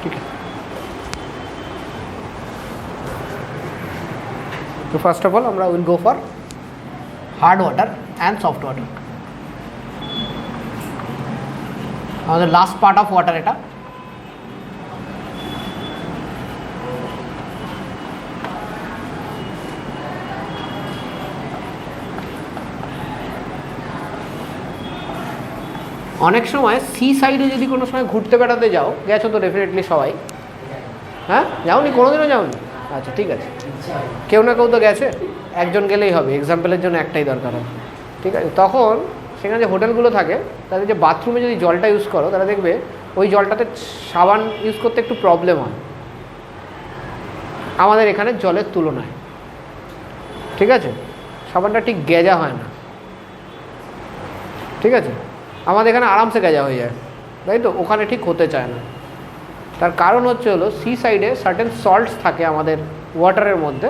ठीक है। तो फर्स्ट ऑफ ऑल আমরা will go for hard water and soft water. আমাদের লাস্ট পার্ট অফ ওয়াটার এটা। অনেক সময় সি সাইডে যদি কোনো সময় ঘুরতে বেড়াতে যাও, গেছো তো ডেফিনেটলি সবাই, হ্যাঁ যাওনি কোনোদিনও যাওনি? আচ্ছা ঠিক আছে, কেউ না কেউ তো গেছে, একজন গেলেই হবে, এক্সাম্পলের জন্য একটাই দরকার হয়, ঠিক আছে। তখন সেখানে যে হোটেলগুলো থাকে তাদের যে বাথরুমে যদি জলটা ইউজ করো, তারা দেখবে ওই জলটাতে সাবান ইউজ করতে একটু প্রবলেম হয় আমাদের এখানে জলের তুলনায়, ঠিক আছে। সাবানটা ঠিক গেজা হয় না, ঠিক আছে। আমাদের এখানে আরামসে গেজা হয়ে যায়, তাই তো, ওখানে ঠিক হতে চায় না। তার কারণ হচ্ছে হলো সি সাইডে সার্টেন সল্টস থাকে আমাদের ওয়াটারের মধ্যে,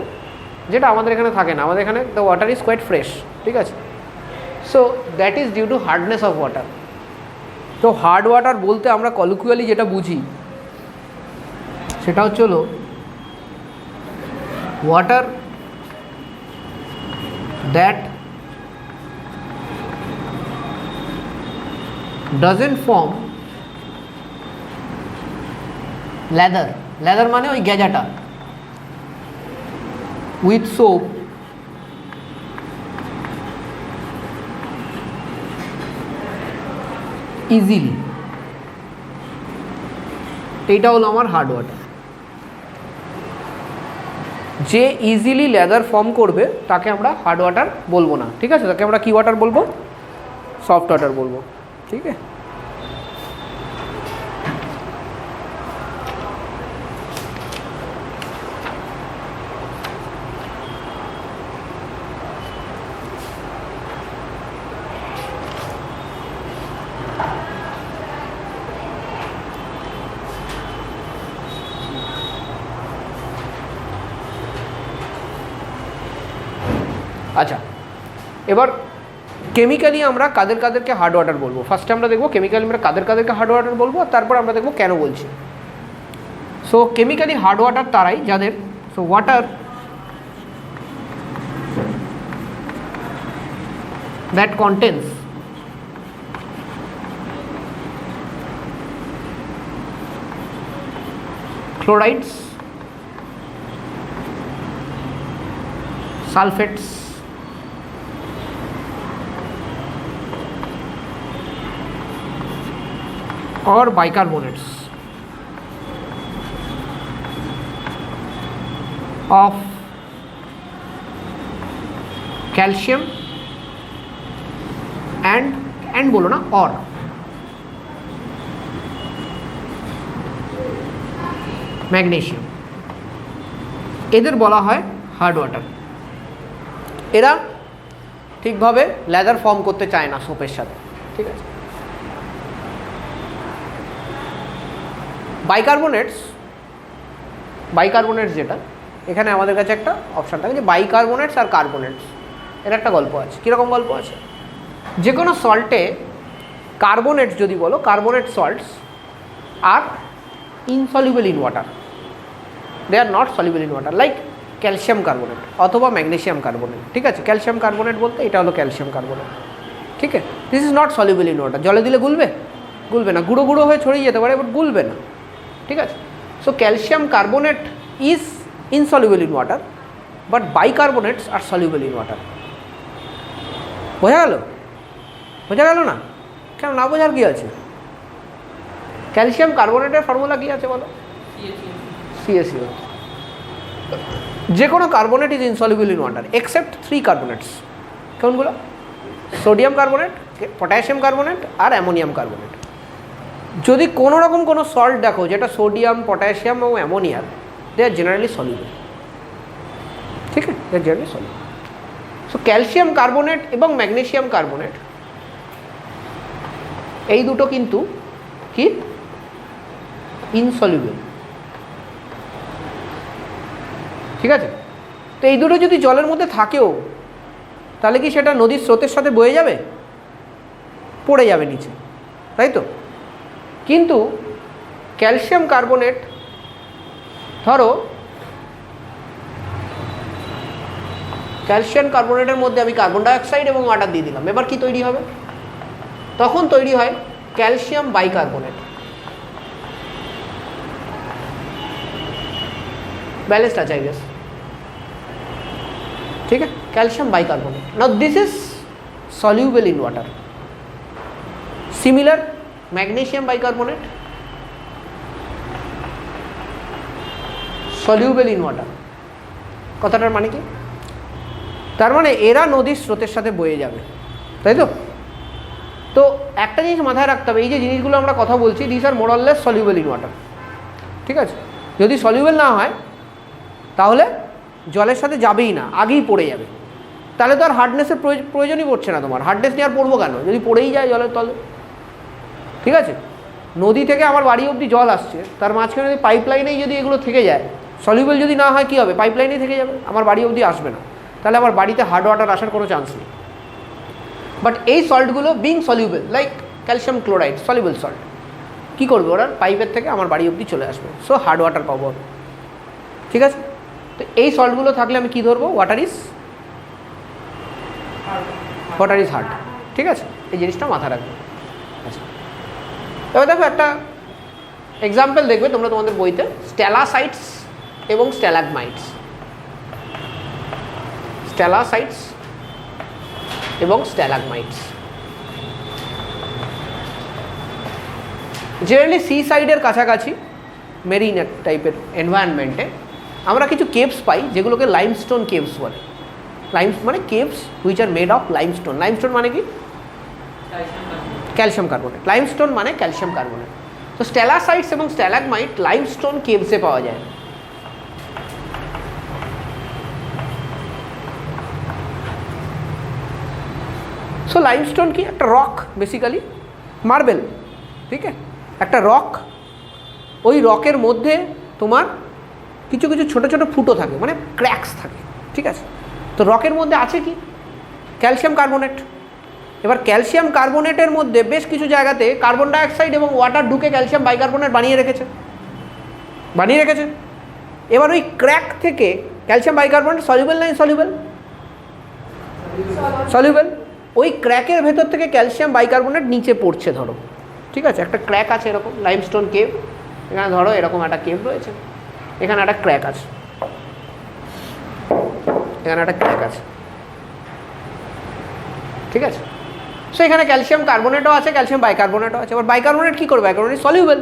যেটা আমাদের এখানে থাকে না। আমাদের এখানে the water is quite fresh, ঠিক আছে। So that is due to hardness of water. তো হার্ড ওয়াটার বলতে আমরা কলিকুয়ালি যেটা বুঝি সেটা হচ্ছে হলো water that doesn't form lather, lather মানে ওই গেজাটা, with soap easily, এইটা হলো আমার হার্ড ওয়াটার। যে ইজিলি লেদার ফর্ম করবে তাকে আমরা হার্ড ওয়াটার বলবো না, ঠিক আছে। তাকে আমরা কি ওয়াটার বলবো? সফট ওয়াটার বলবো, ठीक है। अच्छा এবার কেমিক্যালি আমরা কাদের কাদেরকে হার্ড ওয়াটার বলবো? ফার্স্টে আমরা দেখবো কেমিক্যালি আমরা কাদের কাদেরকে হার্ড ওয়াটার বলবো, আর তারপর আমরা দেখবো কেন বলছি। সো কেমিক্যালি হার্ড ওয়াটার তারাই যাদের, so water that contains chlorides, sulphates, or bicarbonates of calcium and বলো না, or ম্যাগনেসিয়াম, এদের বলা হয় হার্ড ওয়াটার। এরা ঠিকভাবে লেদার ফর্ম করতে চায় না সোপের সাথে, ঠিক আছে। বাইকার্বনেটস যেটা, এখানে আমাদের কাছে একটা অপশান থাকে যে বাইকার্বনেটস আর কার্বনেটস, এর একটা গল্প আছে। কীরকম গল্প আছে? যে কোনো সল্টে কার্বনেটস যদি বলো, carbonate salts are insoluble in water, they are not soluble in water, like calcium carbonate অথবা ম্যাগনেসিয়াম কার্বনেট, ঠিক আছে। ক্যালসিয়াম কার্বনেট বলতে এটা হলো ক্যালসিয়াম কার্বনেট, ঠিক আছে। This is not soluble in water, জলে দিলে গুলবে? গুলবে না, গুঁড়ো গুঁড়ো হয়ে ছড়িয়ে যেতে পারে, বাট গুলবে না, ঠিক আছে। So calcium carbonate is insoluble in water, but bicarbonates are soluble in water. বোঝা গেল? বোঝা গেল না? কেন না বোঝার কী আছে? ক্যালসিয়াম কার্বনেটের ফর্মুলা কী আছে বলো? CaCO। যে কোনো carbonate is insoluble in water except 3 কার্বনেটস। কোনগুলো? সোডিয়াম কার্বনেট, পটাশিয়াম কার্বনেট আর অ্যামোনিয়াম কার্বনেট। যদি কোনো রকম কোনো সল্ট দেখো যেটা সোডিয়াম, পটাশিয়াম এবং অ্যামোনিয়ার, দে আর জেনারেলি সলিউবল, ঠিক আছে, they are generally soluble. So calcium carbonate এবং ম্যাগনেসিয়াম কার্বনেট এই দুটো কিন্তু কি ইনসলিউবল, ঠিক আছে। তো এই দুটো যদি জলের মধ্যে থাকেও তাহলে কি সেটা নদীর স্রোতের সাথে বয়ে যাবে? পড়ে যাবে নিচে, তাই তো। কিন্তু ক্যালসিয়াম কার্বনেট, ধরো ক্যালসিয়াম কার্বনেটের মধ্যে আমি কার্বন ডাইঅক্সাইড এবং ওয়াটার দিয়ে দিলাম, এবার কি তৈরি হবে? তখন তৈরি হয় ক্যালসিয়াম বাইকার্বনেট। ব্যালেন্সড আছে আই গেস, ठीक है, calcium bicarbonate. Now this is soluble in water. Similar magnesium bicarbonate, soluble in water. কথাটার মানে কি? তার মানে এরা নদীর স্রোতের সাথে বয়ে যাবে, তাই তো? তো একটা জিনিস মাথায় রাখতে হবে, এই যে জিনিসগুলো আমরা কথা বলছি, this are more or less soluble in water, ঠিক আছে? যদি সলিউবল না হয় তাহলে জলের সাথে যাবেই না, আগেই পড়ে যাবে। তাহলে তো আর হার্ডনেসের প্রয়োজনই পড়ছে না তোমার। হার্ডনেস নিয়ে আর পড়বো কেন যদি পড়েই যায় জলের তলে, ঠিক আছে? নদী থেকে আমার বাড়ি অবধি জল আসছে, তার মাঝখানে যদি পাইপ লাইনেই যদি এগুলো থেকে যায়, সলিউবল যদি না হয় কী হবে? পাইপ লাইনেই থেকে যাবে, আমার বাড়ি অবধি আসবে না। তাহলে আমার বাড়িতে হার্ড ওয়াটার আসার কোনো চান্স নেই। বাট এই সল্টগুলো being soluble, like calcium chloride, soluble salt, কী করবে ওরা? পাইপের থেকে আমার বাড়ি অবধি চলে আসবে, সো হার্ড ওয়াটার পাবো আমি, ঠিক আছে? তো এই সল্টগুলো থাকলে আমি কী ধরবো? ওয়াটার ইজ হার্ড, ঠিক আছে? এই জিনিসটা মাথায় রাখবে। আচ্ছা, এবার দেখো একটা এক্সাম্পল দেখবে তোমরা তোমাদের বইতে, স্ট্যালাসাইটস এবং স্ট্যালাগমাইটস। স্ট্যালাসাইটস এবং স্ট্যালাগমাইটস জেনারেলি সি সাইডের কাছাকাছি মেরিন টাইপের এনভায়রনমেন্টে আমরা কিছু কেভস পাই, যেগুলোকে লাইমস্টোন কেভস বলে। মানে caves which are made of limestone. Limestone মানে কি? Calcium carbonate. লাইমস্টোন মানে ক্যালসিয়াম কার্বনেট। তো স্ট্যালাসাইটস এবং স্ট্যালাগমাইট লাইমস্টোন কেভসে পাওয়া যায়। সো লাইমস্টোন কি? একটা রক, বেসিক্যালি মার্বেল, ঠিক আছে? একটা রক, ওই রকের মধ্যে তোমার কিছু কিছু ছোটো ছোটো ফুটো থাকে, মানে ক্র্যাকস থাকে, ঠিক আছে? তো রকের মধ্যে আছে কি? Calcium carbonate. এবার ক্যালসিয়াম কার্বনেটের মধ্যে বেশ কিছু জায়গাতে কার্বন ডাইঅক্সাইড এবং ওয়াটার ঢুকে ক্যালসিয়াম বাইকার্বনেট বানিয়ে রেখেছে। এবার ওই ক্র্যাক থেকে ক্যালসিয়াম বাইকার্বনেট সলিউবল না ইনসলিউবল? সলিউবল। ওই ক্র্যাকের ভেতর থেকে ক্যালসিয়াম বাইকার্বনেট নিচে পড়ছে, ধরো, ঠিক আছে? একটা ক্র্যাক আছে এরকম, লাইমস্টোন কেভ, এখানে ধরো এরকম একটা কেভ রয়েছে, এখানে একটা ক্র্যাক আছে, এখানে একটা ক্র্যাক আছে, ঠিক আছে? সো এখানে ক্যালসিয়াম কার্বনেটও আছে, ক্যালসিয়াম বাইকার্বনেটও আছে। এবার বাইকার্বনেট কী করবে? বাইকার্বনেট সলিউবল,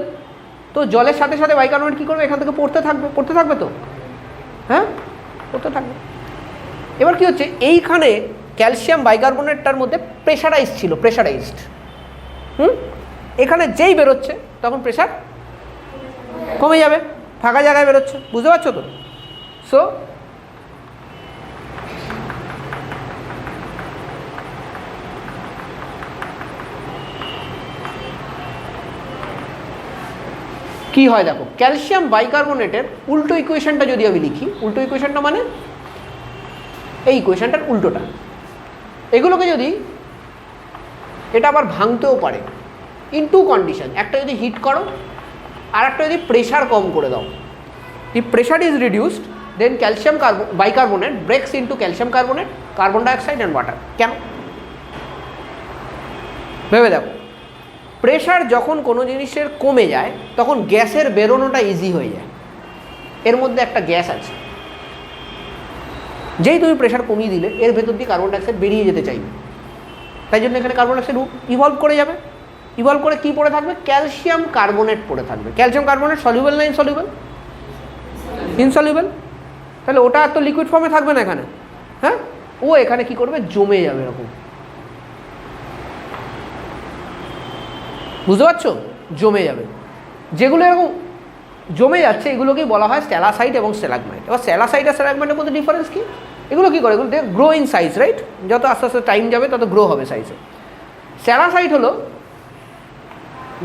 তো জলের সাথে সাথে বাইকার্বনেট কী করবে? এখান থেকে পড়তে থাকবে তো, হ্যাঁ, পড়তে থাকবে। এবার কী হচ্ছে? এইখানে ক্যালসিয়াম বাইকার্বনেটটার মধ্যে প্রেশারাইজড, এখানে যেই বেরোচ্ছে তখন প্রেশার কমে যাবে, ফাঁকা জায়গায় বেরোচ্ছে, বুঝতে পারছো তো? সো কি হয় দেখো, ক্যালসিয়াম বাইকার্বনেটের উল্টো ইকুয়েশনটা যদি আমি লিখি, উল্টো ইকুয়েশনটা মানে এই ইকুয়েশনটার উল্টোটা, এগুলোকে যদি, এটা আবার ভাঙতেও পারে ইন টু কন্ডিশন। একটা যদি হিট করো, আর একটা যদি প্রেশার কম করে দাও। If pressure is reduced then calcium bicarbonate breaks into calcium carbonate, carbon dioxide and water. কেন? ভেবে দেখো, প্রেশার যখন কোনো জিনিসের কমে যায় তখন গ্যাসের বেরোনোটা ইজি হয়ে যায়। এর মধ্যে একটা গ্যাস আছে, যেই তুমি প্রেশার কমিয়ে দিলে এর ভেতর দিয়ে কার্বন ডাইঅক্সাইড বেরিয়ে যেতে চাইবে, তাই জন্য এখানে কার্বন ডাইঅক্সাইড ইভলভ করে যাবে। ইভলভ করে কী পড়ে থাকবে? ক্যালসিয়াম কার্বনেট পড়ে থাকবে। ক্যালসিয়াম কার্বনেট সলিউবল না ইনসলিউবল? ইনসলিউবল। তাহলে ওটা তো লিকুইড ফর্মে থাকবে না এখানে, হ্যাঁ, ও এখানে কি করবে? জমে যাবে এরকম, বুঝতে পারছো? জমে যাবে। যেগুলো এরকম জমে যাচ্ছে এগুলোকেই বলা হয় স্ট্যালাসাইট এবং স্ট্যালাগমাইট। এবার স্ট্যালাসাইট আর স্ট্যালাগমাইটের মধ্যে ডিফারেন্স কি? এগুলো কী করে? এগুলো গ্রো ইন সাইজ, রাইট? যত আস্তে আস্তে টাইম যাবে তত গ্রো হবে সাইজে। স্ট্যালাসাইট হলো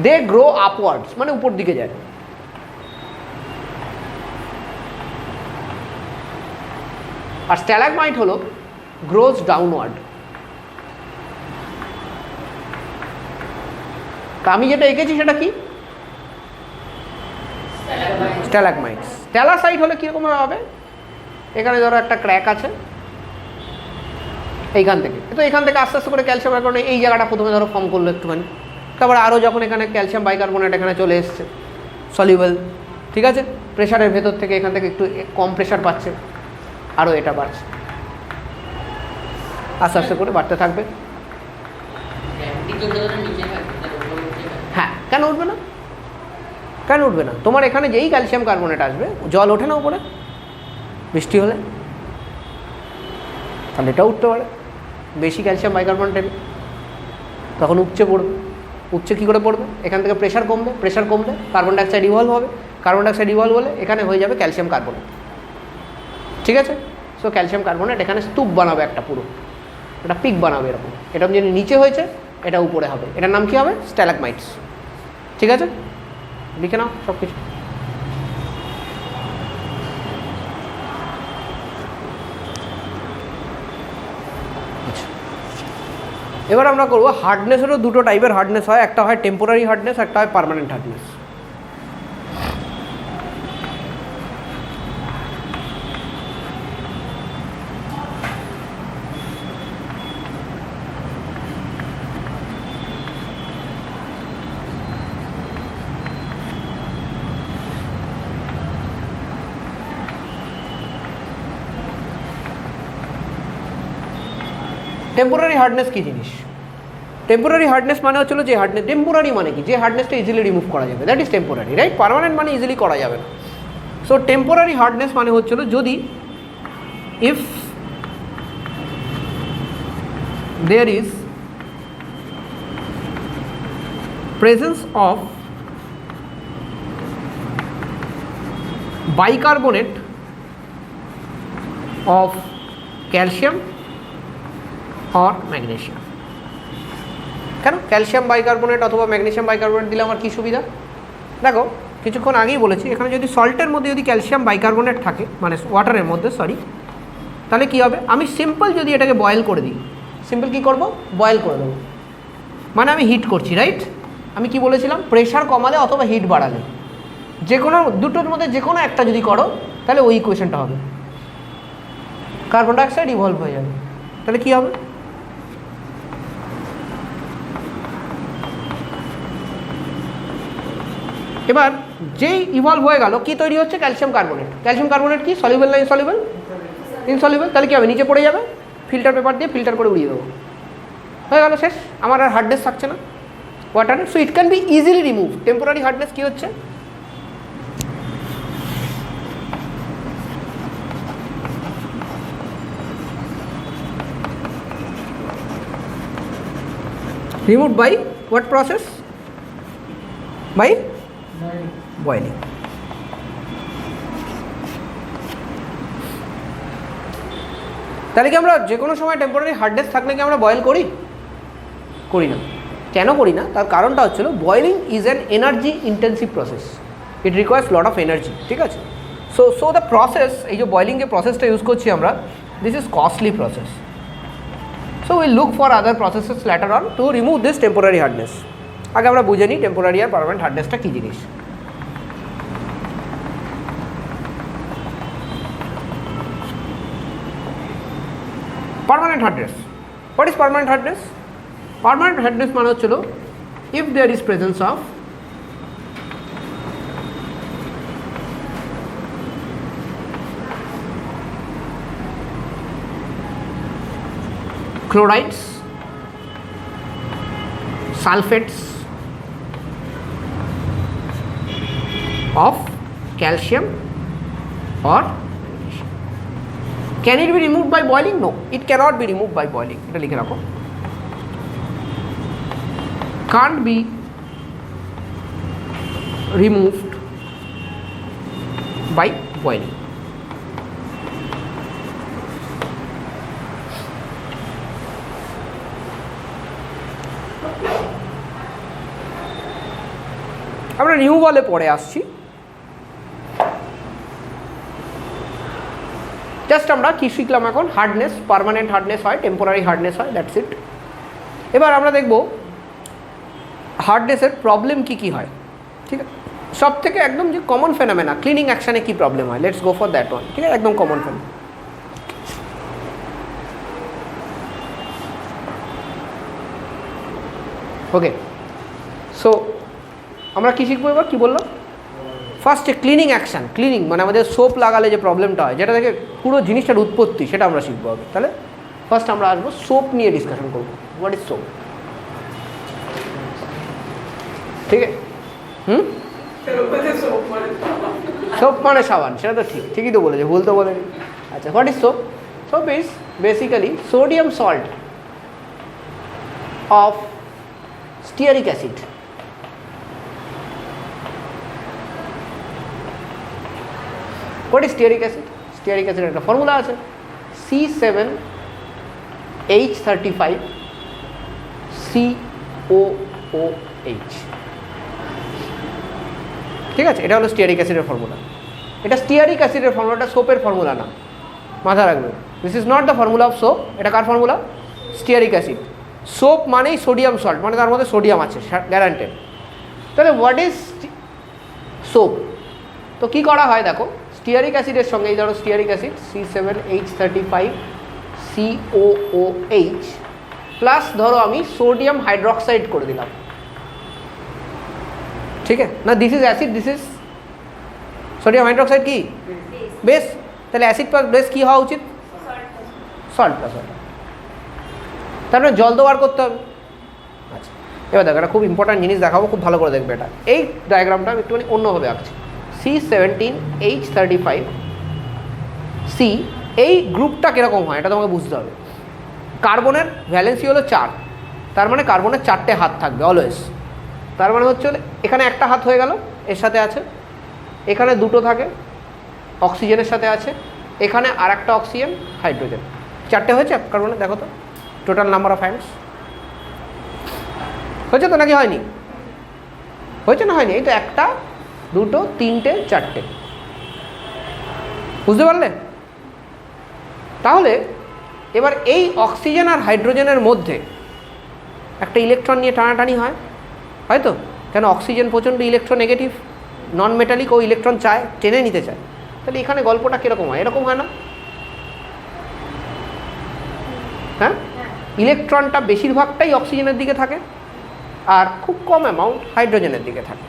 দে গ্রো আপওয়ার্ডস, মানে উপর দিকে যায়। আর স্ট্যালাগমাইট হলো গ্রোজ ডাউনওয়ার্ড। তা আমি যেটা এঁকেছি সেটা কি? স্ট্যালাগমাইটস। স্ট্যালাসাইট হলে কীরকমভাবে হবে, এখানে ধরো একটা ক্র্যাক আছে এইখান থেকে, তো এখান থেকে আস্তে আস্তে করে ক্যালসিয়াম বাইকার্বনেট এই জায়গাটা প্রথমে ধরো ফর্ম করলো একটুখানি, তারপরে আরও যখন এখানে ক্যালসিয়াম বাইকার্বনেট এখানে চলে এসছে সলিউবল, ঠিক আছে, প্রেশারের ভেতর থেকে এখান থেকে একটু কম প্রেশার পাচ্ছে, আরও এটা বাড়ছে, আস্তে আস্তে করে বাড়তে থাকবে। হ্যাঁ, কেন উঠবে না, কেন উঠবে না? তোমার এখানে যেই ক্যালসিয়াম কার্বনেট আসবে, জল ওঠে না উপরে বৃষ্টি হলে, তাহলে এটাও উঠতে পারে। বেশি ক্যালসিয়াম বাইকার্বনেট এনে তখন উপচে পড়বে। উপচে কী করে পড়বে? এখান থেকে প্রেশার কমবে, প্রেশার কমলে কার্বন ডাইঅক্সাইড ইভলভ হবে, কার্বন ডাইঅক্সাইড ইভলভ হলে এখানে হয়ে যাবে ক্যালসিয়াম কার্বনেট, ঠিক আছে। সো ক্যালসিয়াম কার্বনেট এখানে স্তূপ বানাবে, একটা পুরো একটা পিক বানাবে এরকম, এটা যদি নিচে হয়েছে এটা উপরে হবে, এটার নাম কী হবে? স্ট্যালাগমাইটস, ঠিক আছে, লিখে নাও সব কিছু। এবার আমরা করবো হার্ডনেসেরও দুটো টাইপের হার্ডনেস হয়, একটা হয় টেম্পোরারি হার্ডনেস, একটা হয় পার্মানেন্ট হার্ডনেস। টেম্পোরারি হার্ডনেস কী জিনিস? টেম্পোরারি হার্ডনেস মানে হচ্ছিল যে হার্ডনেস, টেম্পোরারি মানে কি? যে হার্ডনেসটা ইজিলি রিমুভ করা যাবে, that is temporary, right? Permanent মানে ইজিলি করা যাবে না। সো টেম্পোরারি হার্ডনেস মানে হচ্ছিল যদি if there is presence of bicarbonate of calcium or magnesium. কেন ক্যালসিয়াম বাইকার্বনেট অথবা ম্যাগনেশিয়াম বাইকার্বনেট দিলে আমার কী সুবিধা? দেখো কিছুক্ষণ আগেই বলেছি, এখানে যদি সল্টের মধ্যে যদি ক্যালসিয়াম বাইকার্বনেট থাকে, মানে ওয়াটারের মধ্যে, সরি, তাহলে কী হবে? আমি সিম্পল যদি এটাকে বয়েল করে দিই, সিম্পল কী করবো? বয়েল করে দেবো, মানে আমি হিট করছি, রাইট? আমি কি বলেছিলাম? প্রেশার কমালে অথবা হিট বাড়ালে, যে কোনো দুটোর মধ্যে যে কোনো একটা যদি করো তাহলে ওই ইকুয়েশনটা হবে, কার্বন ডাইঅক্সাইড ইভলভ হয়ে যাবে। তাহলে কী হবে? এবার যেই ইভলভ হয়ে গেল, কি তৈরি হচ্ছে? Calcium carbonate. ক্যালসিয়াম কার্বনেট কি? সলিউবল না ইনসলিউবল? ইনসলিউবল। তাহলে কী হবে? নিচে পড়ে যাবে, ফিল্টার পেপার দিয়ে ফিল্টার করে উড়িয়ে দেবো, হয়ে গেল, শেষ। আমার আর হার্ডনেস থাকছে না ওয়াটারের। So it can be easily remove. Temporary hardness কী হচ্ছে? removed by what process? By boiling. তাহলে কি আমরা যে কোনো সময় টেম্পোরারি হার্ডনেস থাকলে কি আমরা বয়েল করি? করি না। কেন করি না? তার কারণটা হচ্ছিল boiling is an energy intensive process, it requires lot of energy, ঠিক আছে। সো দ্য প্রসেস, এই যে বয়েলিং যে প্রসেসটা ইউজ করছি আমরা, this is costly process. So we'll look for other processes later on to remove this temporary hardness. আগে আমরা বুঝে নিই টেম্পোরারি আর পার্মানেন্ট হার্ডনেসটা কী জিনিস। Permanent hardness, what is permanent hardness? Permanent hardness মানে হচ্ছিল if there is presence of chlorides, sulfates of calcium or magnesium. Can it be removed by boiling? No, it cannot be removed by boiling. এটা লিখে রাখো, can't be removed by boiling. আমরা রিমুভালে পরে আসছি। Just আমরা কী শিখলাম এখন? হার্ডনেস, পার্মানেন্ট হার্ডনেস হয়, টেম্পোরারি হার্ডনেস হয়, দ্যাটস ইট। এবার আমরা দেখব হার্ডনেসের প্রবলেম কী কী হয়, ঠিক আছে। সব থেকে একদম যে কমন ফেনোমেনা ক্লিনিং অ্যাকশানে কী প্রবলেম হয়, let's go for that one. ঠিক আছে, একদম কমন ফেনোমেনা। ওকে, সো আমরা কী শিখবো এবার, কী বললাম? ফার্স্টে ক্লিনিং অ্যাকশান। ক্লিনিং মানে আমাদের সোপ লাগালে যে প্রবলেমটা হয়, যেটা থেকে পুরো জিনিসটার উৎপত্তি, সেটা আমরা শিখবো হবে। তাহলে ফার্স্ট আমরা আসবো সোপ নিয়ে ডিসকাশন করবো। What is soap? ঠিক আছে, সোপ মানে সাবান, সেটা তো ঠিকই তো বলেছে, ভুল তো বলেনি। আচ্ছা, what is soap? Soap is basically sodium salt of stearic acid. What is stearic acid? Stearic অ্যাসিডের একটা ফর্মুলা আছে, C7H35 COOH। ঠিক আছে, এটা হলো স্টিয়ারিক অ্যাসিডের ফর্মুলা। এটা স্টিয়ারিক অ্যাসিডের ফর্মুলাটা সোপের ফর্মুলা না, মাথা রাখবে। This is not the formula of soap. এটা কার ফর্মুলা? Stearic acid. সোপ মানেই সোডিয়াম সল্ট, মানে তার মধ্যে সোডিয়াম আছে, গ্যারান্টেড। তাহলে হোয়াট ইজ সোপ? তো কী করা হয় দেখো, স্টিয়ারিক অ্যাসিডের সঙ্গে এই ধরো stearic acid C7H35 COOH plus ধরো আমি সোডিয়াম হাইড্রক্সাইড করে দিলাম। ঠিক আছে না, this is acid, this is sodium hydroxide কি বেস। তাহলে অ্যাসিড প্লাস বেস কী হওয়া উচিত? Salt plus water. তারপরে জল তো বার করতে হবে। আচ্ছা, এবার দেখো একটা খুব ইম্পর্ট্যান্ট জিনিস দেখাবো, খুব ভালো করে দেখবে। এটা এই ডায়াগ্রামটা আমি একটুখানি অন্যভাবে আঁকছি। C17H35 C, এই গ্রুপটা কীরকম হয় এটা তোমাকে বুঝতে হবে। কার্বনের ভ্যালেন্সি হলো 4, তার মানে কার্বনের 4টে হাত থাকবে অলওয়েজ। তার মানে হচ্ছে এখানে একটা হাত হয়ে গেল, এর সাথে আছে, এখানে দুটো থাকে অক্সিজেনের সাথে আছে, এখানে আর একটা অক্সিজেন হাইড্রোজেন, 4টে হয়েছে কার্বনে। দেখো তো টোটাল নাম্বার অফ হ্যান্ডস হয়েছে তো নাকি হয়নি? হয়েছে না হয়নি? এই তো 1 2 3 4টে, বুঝতে পারলে? তাহলে এবার এই অক্সিজেন আর হাইড্রোজেনের মধ্যে একটা ইলেকট্রন নিয়ে টানাটানি হয়, হয়তো? কেন? অক্সিজেন প্রচণ্ড ইলেকট্রোনেগেটিভ, নন মেটালিক, ও ইলেকট্রন চায়, টেনে নিতে চায়। তাহলে এখানে গল্পটা কীরকম হয়? এরকম হয় না? হ্যাঁ, ইলেকট্রনটা বেশিরভাগটাই অক্সিজেনের দিকে থাকে আর খুব কম অ্যামাউন্ট হাইড্রোজেনের দিকে থাকে।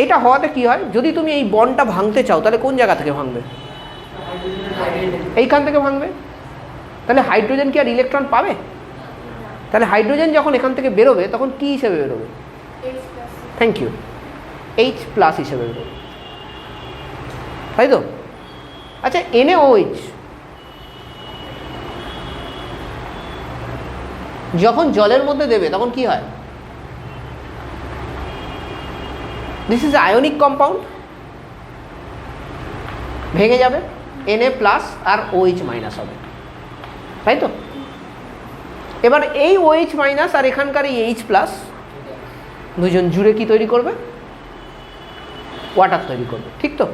এটা হওয়াতে কী হয়, যদি তুমি এই বন্ডটা ভাঙতে চাও তাহলে কোন জায়গা থেকে ভাঙবে? এইখান থেকে ভাঙবে। তাহলে হাইড্রোজেন কি আর ইলেকট্রন পাবে? তাহলে হাইড্রোজেন যখন এখান থেকে বেরোবে তখন কী হিসেবে বেরোবে? থ্যাংক ইউ, H+ হিসেবে বেরোবে, তাই তো? আচ্ছা, NaOH যখন জলের মধ্যে দেবে তখন কি হয়? দিস ইজ আয়নিক কম্পাউন্ড, ভেঙে যাবে, Na+ আর OH- হবে, তাই তো? এবার এই OH- আর এখানকার এই H+, দুজন জুড়ে কি তৈরি করবে? ওয়াটার তৈরি করবে, ঠিক তো?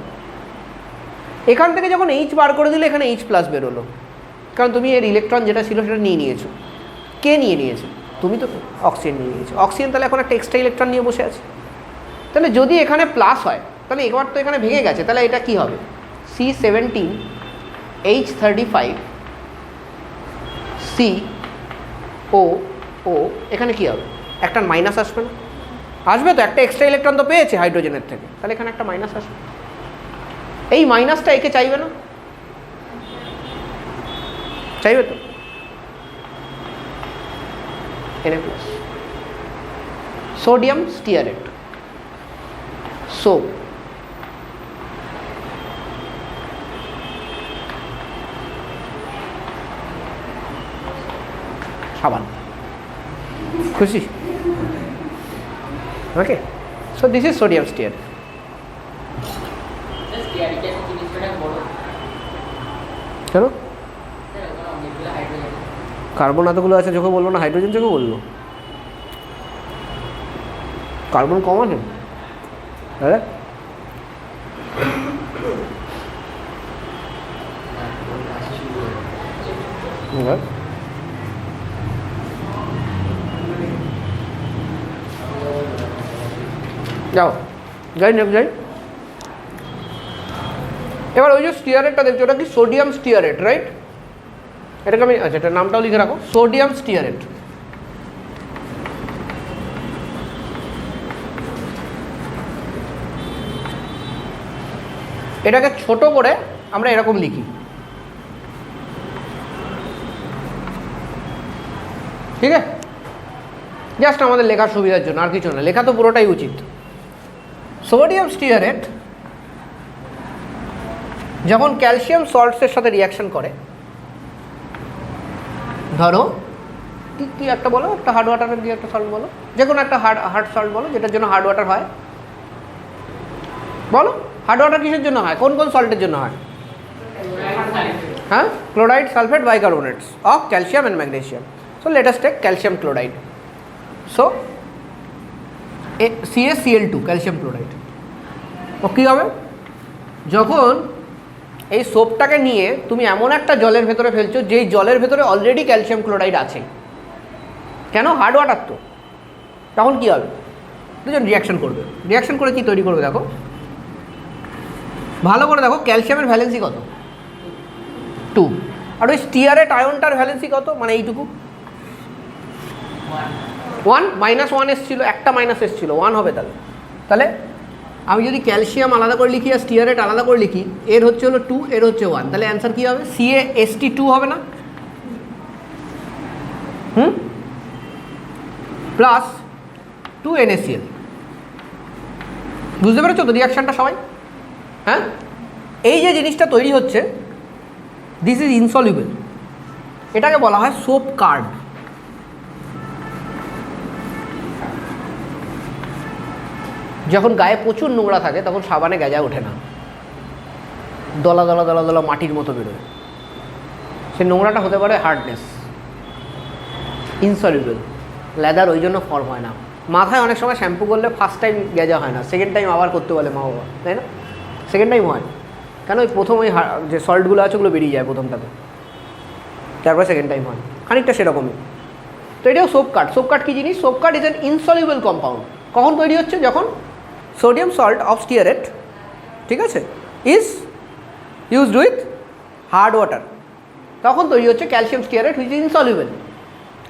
এখান থেকে যখন H বার করে দিলে এখানে H+ বেরোলো, কারণ তুমি এর ইলেকট্রন যেটা ছিল সেটা নিয়ে নিয়েছো। কে নিয়ে নিয়েছে? তুমি তো অক্সিজেন নিয়ে নিয়েছো। অক্সিজেন তাহলে এখন একটা এক্সট্রা ইলেকট্রন নিয়ে বসে আছে। তাহলে যদি এখানে প্লাস হয় তাহলে একবার তো এখানে ভেঙে গেছে, তাহলে এটা কি হবে? C17H35 COO, এখানে কি হবে? একটা মাইনাস আসবে না? আসবে তো, একটা এক্সট্রা ইলেকট্রন তো পেয়েছে হাইড্রোজেনের থেকে, তাহলে এখানে একটা মাইনাস আসবে। এই মাইনাসটা একে চাইবে না? চাইবে তো। Na+, সোডিয়াম স্টিয়ারেট, সোপ, সাবান, খুশি? Okay, so this is sodium stearate. কেন? কার্বন এতগুলো আছে, চোখে বললো না? হাইড্রোজেন চোখে বললো? কার্বন কম আছে, হ্যাঁ? যাও। যাই নেক্সট যাই। এবার ওই যে স্টিয়ারেটটা দেখছো, ওটা কি সোডিয়াম স্টিয়ারেট, রাইট? এটাকে আমি আচ্ছা এটার নামটাও লিখে রাখো, সোডিয়াম স্টিয়ারেট। এটাকে ছোট করে আমরা এরকম লিখি, ঠিক আছে? জাস্ট আমাদের লেখার সুবিধার জন্য, আর কিছু না, লেখা তো পুরোটাই উচিত। সোডিয়াম স্টিয়ারেট যখন ক্যালসিয়াম সল্টসের সাথে রিয়াকশন করে, ধরো কি কি একটা বলো, একটা হার্ড ওয়াটারের দিয়ে একটা সল্ট বলো, যে কোনো একটা হার্ড সল্ট বলো যেটার জন্য হার্ড ওয়াটার হয়, বলো হার্ড ওয়াটার কিসের জন্য হয়, কোন কোন সল্টের জন্য হয়? হ্যাঁ, chloride, sulphate, bicarbonates of calcium and magnesium. So let us take calcium chloride. So CaCl2 calcium chloride. ও কী হবে, যখন এই সোপটাকে নিয়ে তুমি এমন একটা জলের ভেতরে ফেলছো যেই জলের ভেতরে অলরেডি ক্যালসিয়াম ক্লোরাইড আছে, কেন? হার্ড ওয়াটার তো। তখন কী হবে? দুজন রিয়াকশন করবে, রিয়াকশন করে কি তৈরি করবে দেখো, ভালো করে দেখো। ক্যালসিয়ামের ভ্যালেন্সি কত? 2। আর ওই স্টিয়ারেট আয়নটার ভ্যালেন্সি কত, মানে এইটুকু 1, -1 এসেছিলো, একটা মাইনাস এসেছিলো, 1 হবে। তাহলে আমি যদি ক্যালসিয়াম আলাদা করে লিখি আর স্টিয়ারেট আলাদা করে লিখি, এর হচ্ছে হলো 2, এর হচ্ছে 1, তাহলে অ্যান্সার কী হবে? CaST2 হবে না? Plus 2 NaCl। বুঝতে পেরেছো তো রিয়াকশানটা সবাই? হ্যাঁ, এই যে জিনিসটা তৈরি হচ্ছে, দিস ইজ ইনসলিউবল, এটাকে বলা হয় সোপ কার্ড। যখন গায়ে প্রচুর নোংরা থাকে তখন সাবানে গেজা ওঠে না, দলা দলা দলা দলা মাটির মতো বেরোয়। সে নোংরাটা হতে পারে হার্ডনেস, ইনসলিউবল, লেদার, ওই জন্য ফর্ম হয় না। মাথায় অনেক সময় শ্যাম্পু করলে ফার্স্ট টাইম গেজা হয় না, সেকেন্ড টাইম আবার করতে বলে মা বাবা, তাই না? সেকেন্ড টাইম হয় কেন? ওই প্রথম ওই যে সল্টগুলো আছে ওগুলো বেরিয়ে যায় প্রথমটাতে, তারপরে সেকেন্ড টাইম হয়, খানিকটা সেরকমই। তো এটাও সোপ কার্ড। সোপ কার্ড কী জিনিস? Soap card is an insoluble compound. কখন তৈরি হচ্ছে? যখন সোডিয়াম সল্ট অফ স্টিয়ারেট, ঠিক আছে, is used with hard water, তখন তৈরি হচ্ছে calcium stearate which is insoluble.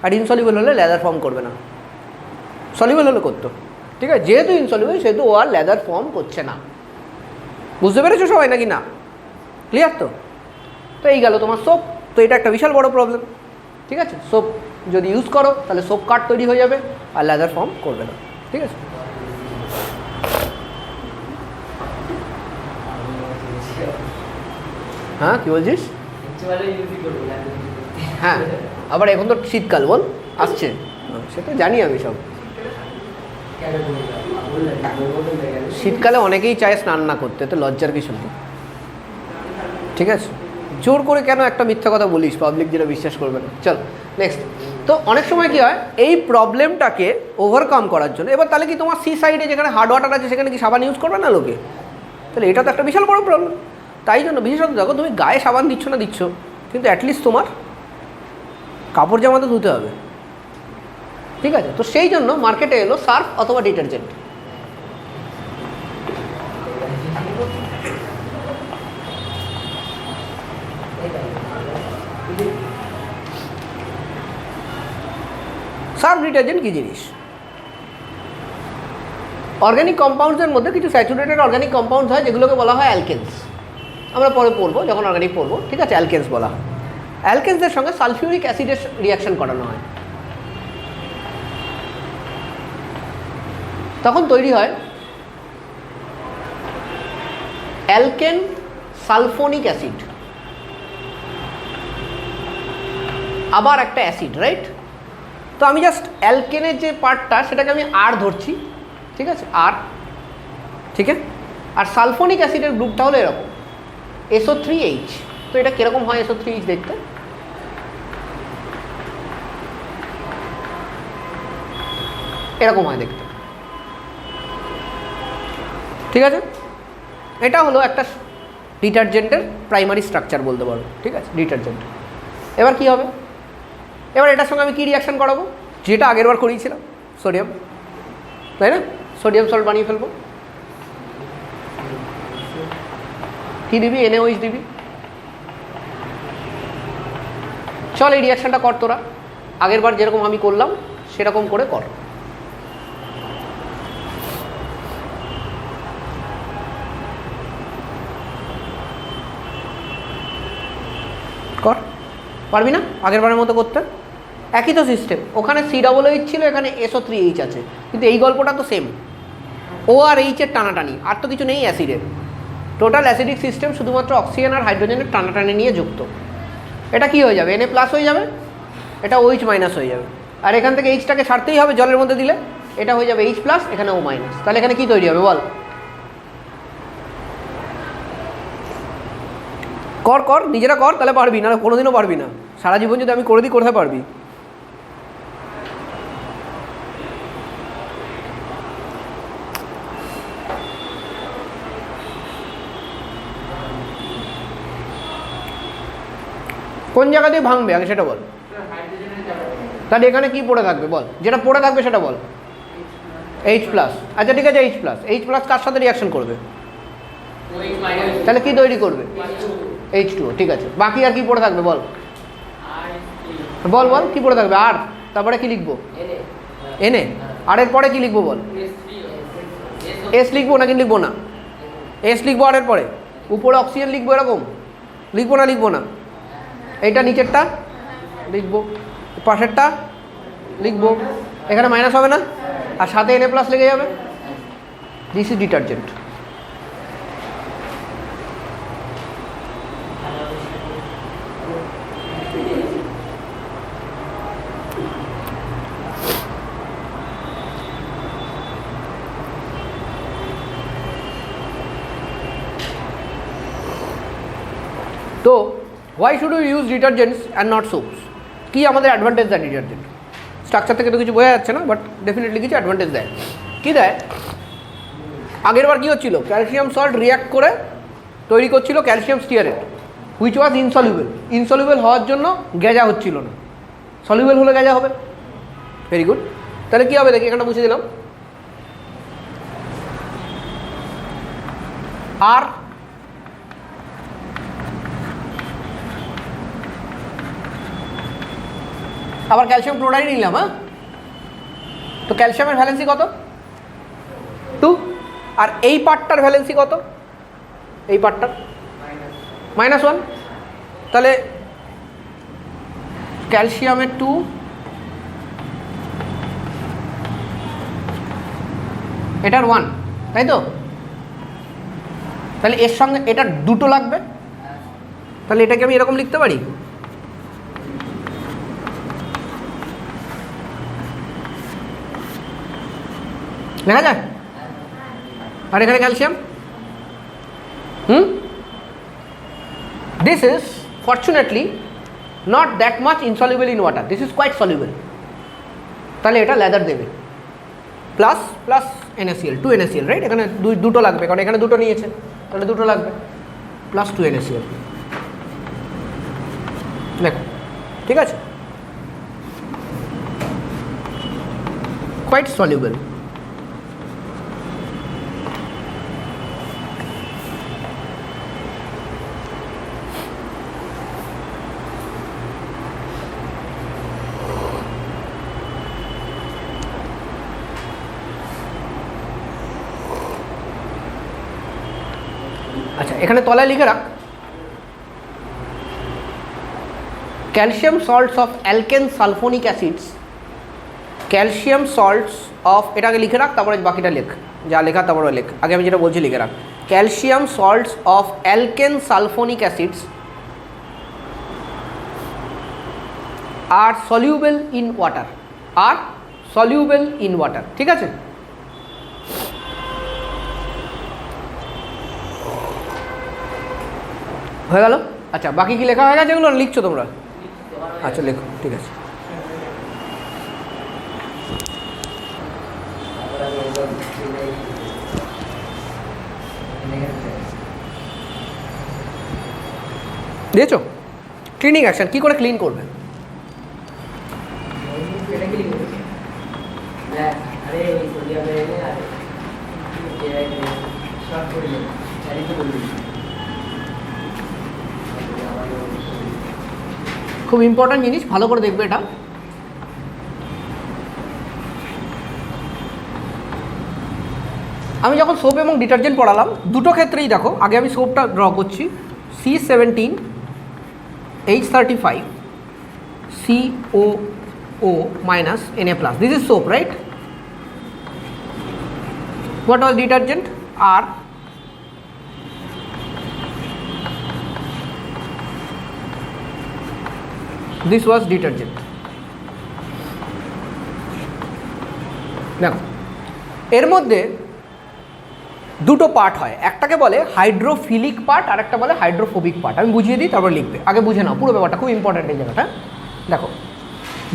আর ইনসলিউবল হলে লেদার ফর্ম করবে না, সলিউবল হলে করতো, ঠিক আছে? যেহেতু ইনসলিউবল সেহেতু ও আর লেদার ফর্ম করছে না। বুঝতে পেরেছো সবাই নাকি না? ক্লিয়ার তো? তো এই গেল তোমার সোপ। তো এটা একটা বিশাল বড় প্রবলেম, ঠিক আছে? সোপ যদি ইউজ করো তাহলে সোপ কার্ড তৈরি হয়ে যাবে আর লেদার ফর্ম করবে না, ঠিক আছে? হ্যাঁ, কী বলছিস? হ্যাঁ, আবার এখন তো শীতকাল, বল আসছে, সেটা জানি আমি সব। শীতকালে অনেকেই চায় স্নান না করতে, তো লজ্জার কিছু নেই, ঠিক আছে? জোর করে কেন একটা মিথ্যা কথা বলিস, পাবলিক যেটা বিশ্বাস করবে না। চল নেক্সট। তো অনেক সময় কী হয়, এই প্রবলেমটাকে ওভারকাম করার জন্য, এবার তাহলে কি তোমার সি সাইডে যেখানে হার্ড ওয়াটার আছে সেখানে কি সাবান ইউজ করবে না লোকে? তাহলে এটা তো একটা বিশাল বড় প্রবলেম। তাই জন্য বিশেষত দেখো, তুমি গায়ে সাবান দিচ্ছ না দিচ্ছ, কিন্তু অ্যাটলিস্ট তোমার কাপড় জামা তো ধুতে হবে, ঠিক আছে? তো সেই জন্য মার্কেটে এলো সার্ফ অথবা ডিটারজেন্ট। সার্ফ ডিটারজেন্ট কী জিনিস? অর্গ্যানিক কম্পাউন্ডসের মধ্যে কিছু স্যাচুরেটেড অর্গ্যানিক কম্পাউন্ডস হয় যেগুলোকে বলা হয় অ্যালকেনস। আমরা পরে পড়বো যখন অর্গ্যানিক পড়বো, ঠিক আছে? অ্যালকেনস বলা হয়। অ্যালকেন্সের সঙ্গে সালফিউরিক অ্যাসিডের রিয়াকশন করানো হয়, তখন তৈরি হয় অ্যালকেন সালফোনিক অ্যাসিড, আবার একটা অ্যাসিড, রাইট? তো আমি জাস্ট অ্যালকেনের যে পার্টটা সেটাকে আমি আর ধরছি, ঠিক আছে? আর ঠিক আছে। আর সালফোনিক অ্যাসিডের গ্রুপটা হলো এরকম SO3H। তো এটা কীরকম হয় SO3H দেখতে? এরকম হয় দেখতে, ঠিক আছে? এটা হলো একটা ডিটারজেন্টের প্রাইমারি স্ট্রাকচার বলতে পারো, ঠিক আছে? ডিটারজেন্ট। এবার কি হবে? এবার এটার সঙ্গে আমি কী রিয়াকশান করাবো? যেটা আগেরবার করিয়েছিলাম, সোডিয়াম, তাই না? সোডিয়াম সল্ট বানিয়ে ফেলবো। কি দিবি, NaOH দিবি। চল এই রিয়াকশানটা কর তোরা, আগের বার যেরকম আমি করলাম সেরকম করে কর। কর, পারবি না আগের বারের মতো করতে? একই তো সিস্টেম, ওখানে COOH ছিল, এখানে SO3H আছে, কিন্তু এই গল্পটা তো সেম। ও আর এইচের টানাটানি, আর তো কিছু নেই অ্যাসিডের। টোটাল অ্যাসিডিক সিস্টেম শুধুমাত্র অক্সিজেন আর হাইড্রোজেনের টানাটানি নিয়ে যুক্ত। এটা কি হয়ে যাবে, Na+ হয়ে যাবে, এটা OH- হয়ে যাবে, আর এখান থেকে এইচটাকে ছাড়তেই হবে জলের মধ্যে দিলে, এটা হয়ে যাবে H+, এখানে O-। তাহলে এখানে কি তৈরি হবে বল? কর কর, নিজেরা কর, তাহলে পারবি, না কোনোদিনও পারবি না। সারা জীবন যদি আমি করে দিই, কোথায় পারবি? কোন জায়গা দিয়ে ভাঙবে আগে সেটা বল। তাহলে এখানে কি পড়ে থাকবে বল, যেটা পড়ে থাকবে সেটা বল। H+, আচ্ছা ঠিক আছে, H+ কার সাথে রিয়াকশন করবে? তাহলে কি তৈরি করবে? H2O, ঠিক আছে। বাকি আর কি পড়ে থাকবে বল, বল বল কি পড়ে থাকবে? আর তারপরে কি লিখবো? Na। আর এর পরে কি লিখবো বল? S লিখবো নাকি লিখবো না? S লিখবো, আর এর পরে উপরে অক্সিজেন লিখবো, এরকম লিখবো না লিখবো না? এইটা নিচেরটা লিখবো, পাশেরটা লিখবো, এখানে মাইনাস হবে না, আর সাথে Na+ লেগে যাবে। This is detergent. তো why should you use detergents and not soaps? কী আমাদের অ্যাডভান্টেজ দেয় ডিটারজেন্ট? স্ট্রাকচার থেকে তো কিছু বোঝা যাচ্ছে না, বাট ডেফিনেটলি কিছু অ্যাডভান্টেজ দেয়। কী দেয়? আগের বার কী হচ্ছিল, ক্যালসিয়াম সল্ট রিয়াক্ট করে তৈরি করছিল ক্যালসিয়াম স্টিয়ারেট, হুইচ ওয়াজ ইনসলিউবেল। ইনসলিউবেল হওয়ার জন্য গেজা হচ্ছিল না, সলিউবেল হলে গেজা হবে। Very good. তাহলে কী হবে দেখি, এখানটা বুঝে দিলাম। আর আবার ক্যালসিয়াম ক্লোরাইড নিলাম, হ্যাঁ, তো ক্যালসিয়ামের ভ্যালেন্সি কত? 2। আর এই পার্টটার ভ্যালেন্সি কত? এই পার্টটার -1। তাহলে ক্যালসিয়ামের 2, এটার 1, তাই তো? তাহলে এর সঙ্গে এটার 2টো লাগবে, তাহলে এটাকে আমি এরকম লিখতে পারি, দেখা যায়। আর এখানে calcium, this is fortunately not that much insoluble in water, this is quite soluble. তাহলে এটা লেদার দেবে, plus plus NaCl, 2 NaCl, right? এখানে দুটো লাগবে, কারণ এখানে দুটো নিয়েছে, তাহলে দুটো লাগবে, প্লাস 2 NaCl। দেখো ঠিক আছে, কোয়াইট সলিউবল। আচ্ছা, এখানে তলায় লিখে রাখ, calcium salts of alkane sulfonic acids, calcium salts of, এটাকে লিখে রাখ, তারপরে বাকিটা লেখ, যা লেখা তারপরে লেখ। আগে আমি যেটা বলছি লিখে রাখ, calcium salts of alkane sulfonic acids are soluble in water, are soluble in water, ঠিক আছে? হয়ে গেল? আচ্ছা, বাকি কি লেখা হয়ে গেছে? এগুলো লিখছো তোমরা? আচ্ছা লেখো, ঠিক আছে। দিয়েছো? ক্লিনিং অ্যাকশন কী করে ক্লিন করবে? খুব ইম্পর্ট্যান্ট জিনিস, ভালো করে দেখবে এটা। আমি যখন সোপ এবং ডিটারজেন্ট পড়ালাম দুটো ক্ষেত্রেই দেখো, আগে আমি সোপটা ড্র করছি, C17H35 COO minus Na plus. This is soap, right? What was detergent? R. This was detergent. দেখো এর মধ্যে দুটো পার্ট হয়, একটাকে বলে হাইড্রোফিলিক পার্ট আর একটা বলে হাইড্রোফোবিক পার্ট। আমি বুঝিয়ে দিই, তারপর লিখবে। আগে বুঝে নাও পুরো ব্যাপারটা, খুব ইম্পর্ট্যান্ট এই জায়গাটা। দেখো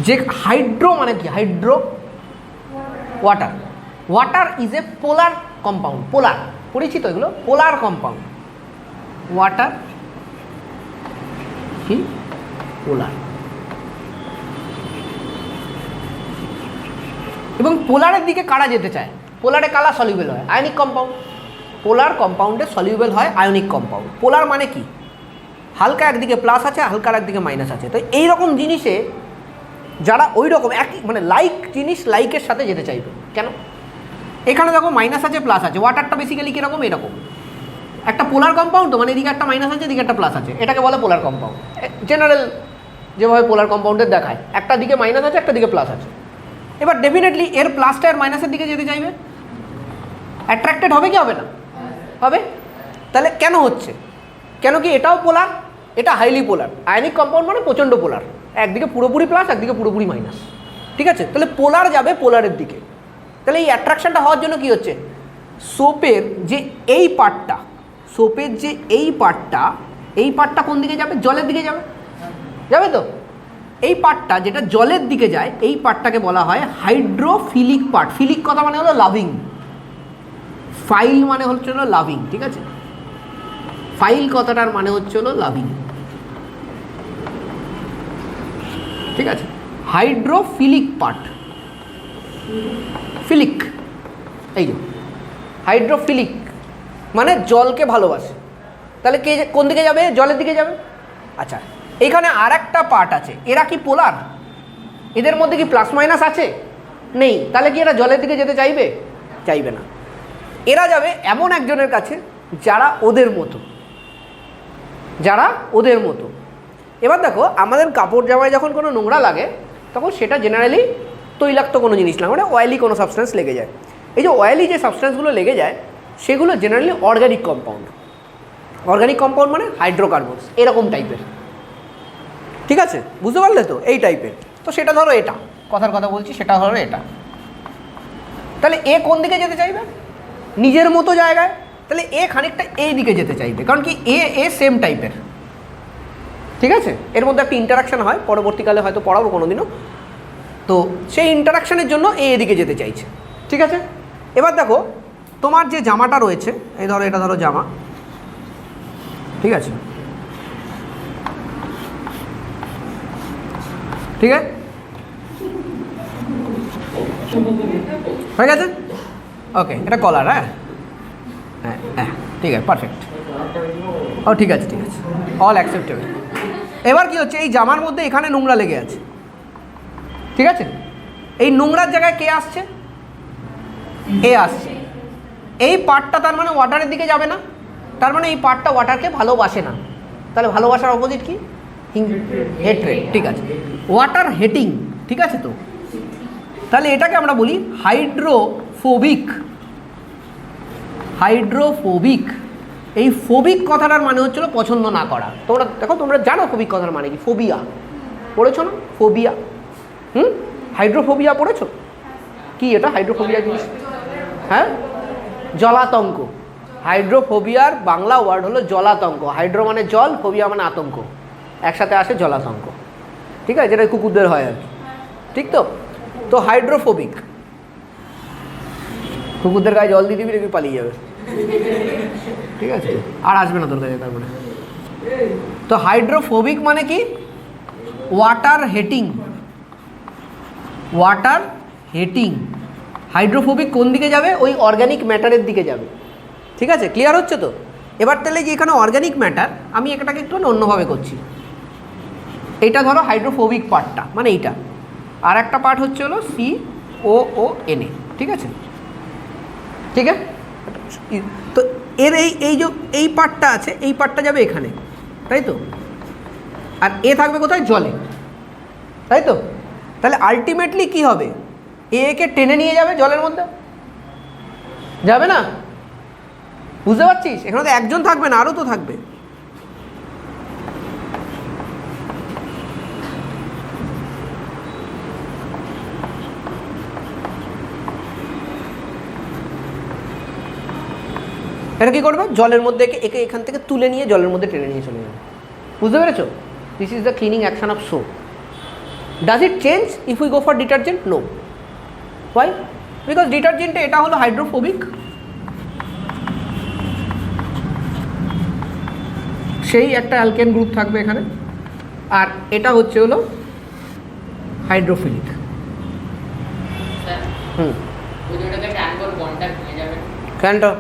যে হাইড্রো মানে কি, hydro water, water is a polar compound. Polar পরিচিত এগুলো, পোলার কম্পাউন্ড। ওয়াটার কি পোলার, এবং পোলারের দিকে কারা যেতে চায়, পোলারে কালা সলিউবেল হয়, আয়নিক কম্পাউন্ড। পোলার কম্পাউন্ডে সলিউবেল হয় আয়নিক কম্পাউন্ড। পোলার মানে কি, হালকা একদিকে প্লাস আছে, হালকার একদিকে মাইনাস আছে। তো এইরকম জিনিসে যারা ওই রকম একই মানে লাইক জিনিস লাইকের সাথে যেতে চাইবে। কেন, এখানে দেখো মাইনাস আছে প্লাস আছে, ওয়াটারটা বেসিক্যালি কীরকম, এরকম একটা পোলার কম্পাউন্ড। তো মানে এদিকে একটা মাইনাস আছে, এদিকে একটা প্লাস আছে, এটাকে বলে পোলার কম্পাউন্ড। জেনারেল যেভাবে পোলার কম্পাউন্ডের দেখায়, একটা দিকে মাইনাস আছে, একটা দিকে প্লাস আছে। এবার ডেফিনেটলি এর প্লাসটা এর মাইনাসের দিকে যেতে চাইবে, অ্যাট্রাক্টেড হবে কি হবে না, হবে। তাহলে কেন হচ্ছে, কেন কি এটাও পোলার, এটা হাইলি পোলার। আয়নিক কম্পাউন্ড মানে প্রচণ্ড পোলার, একদিকে পুরোপুরি প্লাস, একদিকে পুরোপুরি মাইনাস। ঠিক আছে, তাহলে পোলার যাবে পোলারের দিকে। তাহলে এই অ্যাট্রাকশনটা হওয়ার জন্য কি হচ্ছে, সোপের যে এই পার্টটা, সোপের যে এই পার্টটা কোন দিকে যাবে, জলের দিকে যাবে, যাবে তো। এই পার্টটা যেটা জলের দিকে যায়, এই পার্টটাকে বলা হয় হাইড্রোফিলিক পার্ট। ফিলিক কথা মানে হলো লাভিং, ফাইল মানে হচ্ছে হলো লাভিং। ঠিক আছে, ফাইল কথাটার মানে হচ্ছে হলো লাভিং। ঠিক আছে, হাইড্রোফিলিক পার্ট, ফিলিক, এই যে হাইড্রোফিলিক মানে জলকে ভালোবাসে। তাহলে কে কোন দিকে যাবে, জলের দিকে যাবে। আচ্ছা, এখানে আর একটা পার্ট আছে, এরা কি পোলার, এদের মধ্যে কি প্লাস মাইনাস আছে, নেই। তাহলে কি এরা জলের দিকে যেতে চাইবে, চাইবে না। এরা যাবে এমন একজনের কাছে যারা ওদের মতো, যারা ওদের মতো। এবার দেখো আমাদের কাপড় জামায় যখন কোনো নোংরা লাগে তখন সেটা জেনারেলি তৈলাক্ত কোনো জিনিস লাগে, মানে অয়েলি কোনো সাবস্টেন্স লেগে যায়। এই যে অয়েলি যে সাবস্টেন্সগুলো লেগে যায় সেগুলো generally organic compound. Organic compound মানে হাইড্রোকার্বনস, এরকম টাইপের। ঠিক আছে, বুঝতে পারলে তো, এই টাইপের। তো সেটা ধরো এটা, কথার কথা বলছি, সেটা ধরো এটা। তাহলে এ কোন দিকে যেতে চাইবে, নিজের মতো জায়গায়। তাহলে এ খানিকটা এই দিকে যেতে চাইবে, কারণ কি এ সেম টাইপের। ঠিক আছে, এর মধ্যে একটা ইন্টারাকশান হয়, পরবর্তীকালে হয়তো পড়াবো কোনো দিনও। তো সেই ইন্টারাকশানের জন্য এদিকে যেতে চাইছে। ঠিক আছে, এবার দেখো তোমার যে জামাটা রয়েছে, এই ধরো এটা ধরো জামা। ঠিক আছে, ঠিক আছে, হয়ে গেছে, ওকে। এটা কলার, হ্যাঁ হ্যাঁ হ্যাঁ, ঠিক আছে, পারফেক্ট। ও ঠিক আছে, ঠিক আছে, অল অ্যাকসেপ্টেবল। এবার কি হচ্ছে, এই জামার মধ্যে এখানে নোংরা লেগে আছে। ঠিক আছে, এই নোংরার জায়গায় কে আসছে, এ আসছে। এই পার্টটা তার মানে ওয়াটারের দিকে যাবে না, তার মানে এই পার্টটা ওয়াটারকে ভালোবাসে না। তাহলে ভালোবাসার অপোজিট কি, হেট্রেড। ঠিক আছে, ওয়াটার হেটিং। ঠিক আছে, তো তাহলে এটাকে আমরা বলি হাইড্রোফোবিক। হাইড্রোফোবিক, এই ফোবিক কথাটার মানে হচ্ছিল পছন্দ না করা। তোমরা দেখো, তোমরা জানো ফোবিক কথার মানে কি, ফোবিয়া পড়েছো না, ফোবিয়া। হাইড্রোফোবিয়া পড়েছো কি, এটা হাইড্রোফোবিয়া জিনিস, হ্যাঁ, জলাতঙ্ক। হাইড্রোফোবিয়ার বাংলা ওয়ার্ড হলো জলাতঙ্ক। হাইড্রো মানে জল, ফোবিয়া মানে আতঙ্ক, একসাথে আসে জলাতঙ্ক। ঠিক আছে, যেটা কুকুরদের হয় আর কি। ঠিক তো, তো হাইড্রোফোবিক, কুকুরদের গায়ে জল দিয়ে দিবি, দেখবি পালিয়ে যাবে। ঠিক আছে, আর আসবে না তোর কাছে তারপরে। তো হাইড্রোফোবিক মানে কি, water hating. Water hating. Hydrophobic কোন দিকে যাবে, ওই অর্গ্যানিক ম্যাটারের দিকে যাবে। ঠিক আছে, ক্লিয়ার হচ্ছে তো। এবার তাহলে যে এখানে অর্গ্যানিক ম্যাটার, আমি এটাকে একটু অন্যভাবে করছি। এইটা ধরো হাইড্রোফোবিক পার্টটা, মানে এইটা। আর একটা পার্ট হচ্ছে হলো COONA, ঠিক আছে? ঠিক আছে, তো এর এই পার্টটা আছে, এই পার্টটা যাবে এখানে, তাই তো? আর এ থাকবে কোথায়? জলে, তাই তো? তাহলে আলটিমেটলি কি হবে? একে টেনে নিয়ে যাবে জলের মধ্যে, যাবে না? বুঝতে পারছিস? এখানে তো একজন থাকবে না, আরও তো থাকবে। এটা কী করবে? জলের মধ্যে একে এখান থেকে তুলে নিয়ে জলের মধ্যে টেনে নিয়ে চলে যাবে। বুঝতে পেরেছো? This is the cleaning action of soap. Does it change if we go for detergent? No. Why? Because ডিটারজেন্টে এটা হলো হাইড্রোফোবিক, সেই একটা অ্যালকেন গ্রুপ থাকবে এখানে, আর এটা হচ্ছে হলো হাইড্রোফিলিক। কেনটা?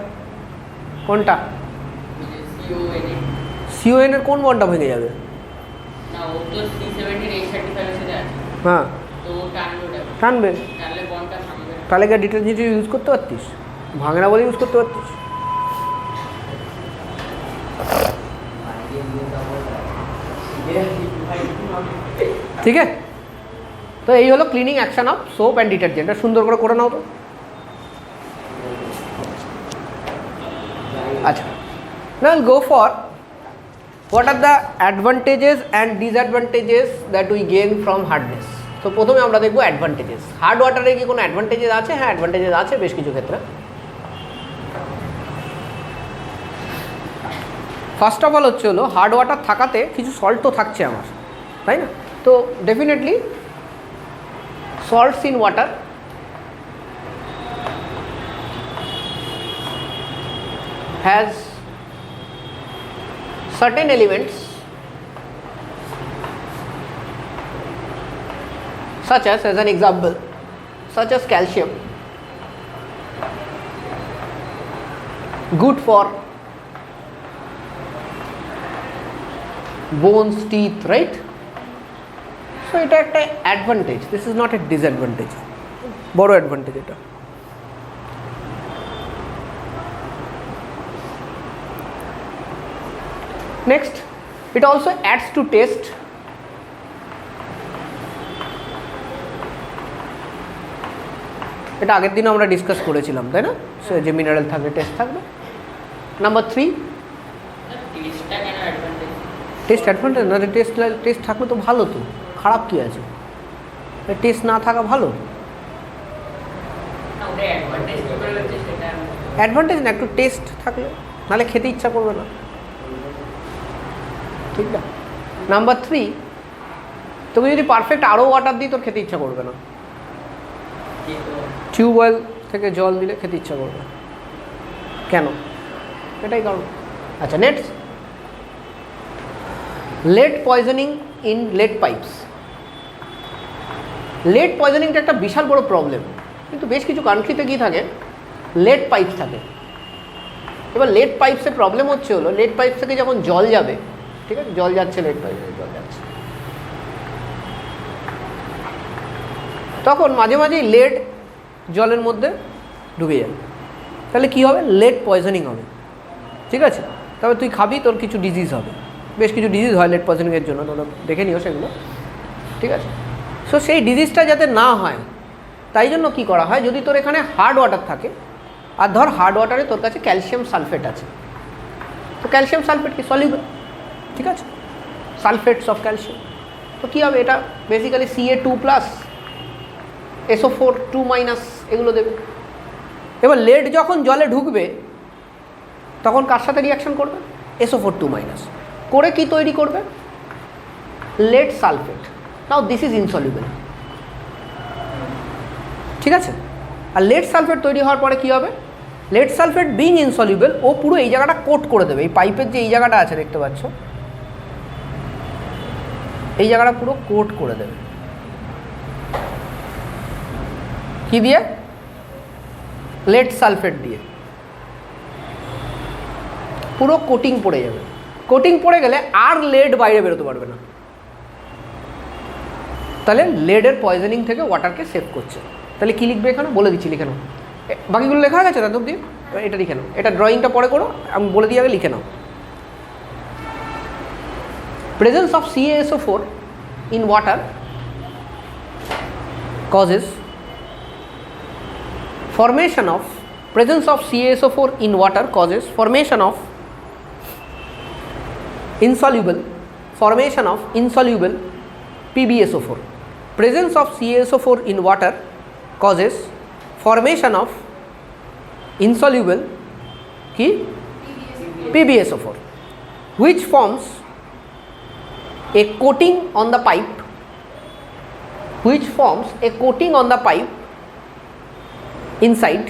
কোনটা? CON এর কোন বন্ডটা ভেঙে যাবে? হ্যাঁ, টানবে। তাহলে কি ডিটারজেন্ট ইউজ করতে পারতিস? ভাঙে না বলে ইউজ করতে পারতিস। ঠিক আছে, তো এই হলো cleaning action of soap and detergent. সুন্দর করে নাও তো। আচ্ছা, now we'll go for what are the advantages and disadvantages that we gain from hardness. তো প্রথমে আমরা দেখবো অ্যাডভান্টেজেস। হার্ড ওয়াটারে কি কোনো অ্যাডভান্টেজেস আছে? হ্যাঁ, অ্যাডভান্টেজেস আছে বেশ কিছু ক্ষেত্রে। ফার্স্ট অফ অল হচ্ছে হলো হার্ড ওয়াটার থাকাতে কিছু সল্ট তো থাকছে আমার, তাই না? তো definitely salts in water has certain elements such as an example, such as calcium, good for bones, teeth, right? So এটা একটা advantage, this is not a disadvantage, বড় advantage এটা। Next, it also adds to taste. এটা আগের দিন আমরা discuss করেছিলাম, তাই না? সো যে মিনারেল থাকবে টেস্ট থাকবে। নাম্বার 3, টেস্ট অ্যাডভান্টেজ না? টেস্ট থাকলে তো ভালো, তো খারাপ কী আছে? টেস্ট না থাকা ভালো? অ্যাডভান্টেজ না, একটু টেস্ট থাকলে, নাহলে খেতে ইচ্ছা করবে না, ঠিক না? নাম্বার 3, তুমি যদি পারফেক্ট আরও ওয়াটার দিই তোর খেতে ইচ্ছা করবে না। টিউবওয়েল থেকে জল দিলে খেতে ইচ্ছা করবে, কেন? এটাই কারণ। আচ্ছা, next, lead poisoning in lead pipes. Lead পয়জনিংটা একটা বিশাল বড় প্রবলেম, কিন্তু বেশ কিছু কান্ট্রিতে কী থাকে? লেড পাইপস থাকে। এবার লেড পাইপসের প্রবলেম হচ্ছে হলো লেড পাইপ থেকে যখন জল যাবে, ঠিক আছে, জল যাচ্ছে, লেড পাইপে জল যাচ্ছে, তখন মাঝে মাঝেই লেড জলের মধ্যে ঢুকে যাবে। তাহলে কী হবে? লেড পয়জনিং হবে, ঠিক আছে? তবে তুই খাবি, তোর কিছু ডিজিজ হবে, বেশ কিছু ডিজিজ হয় লেড পয়জনিংয়ের জন্য, তোমরা দেখে নিও সেগুলো, ঠিক আছে? সো সেই ডিজিজটা যাতে না হয় তাই জন্য কী করা হয়, যদি তোর এখানে হার্ড ওয়াটার থাকে, আর ধর হার্ড ওয়াটারে তোর কাছে ক্যালসিয়াম সালফেট আছে, তো ক্যালসিয়াম সালফেট কি সলিউবল, ঠিক আছে? সালফেটস অফ ক্যালসিয়াম, তো কী হবে? এটা বেসিক্যালি Ca2+, SO4 2- এগুলো দেবে। এবার লেড যখন জলে ঢুকবে তখন কার সাথে রিয়াকশন করবে? SO4 2- করে কি তৈরি করবে? Lead sulfate. Now this is insoluble, ঠিক আছে? আর লেড সালফেট তৈরি হওয়ার পরে কী হবে? লেড সালফেট বিং ইনসলিউবল, ও পুরো এই জায়গাটা কোট করে দেবে। এই পাইপের যে এই জায়গাটা আছে দেখতে পাচ্ছ, এই জায়গাটা পুরো কোট করে দেবে। কি দিয়ে? লেড সালফেট দিয়ে পুরো কোটিং পড়ে যাবে। কোটিং পড়ে গেলে আর লেড বাইরে বেরোতে পারবে না, তাহলে লেডের পয়জনিং থেকে ওয়াটারকে সেভ করছে। তাহলে কী লিখবে এখানে বলে দিচ্ছি, লিখে নাও। বাকিগুলো লেখা গেছে তার অব্দি, এটা লিখে নাও। এটা ড্রয়িংটা পরে করো, আমি বলে দিয়ে আগে লিখে নাও। Presence of CaSO4 in water causes formation of presence of CaSO4 in water causes formation of insoluble PbSO4. Presence of CaSO4 in water causes formation of insoluble PbSO4, which forms a coating on the pipe, inside,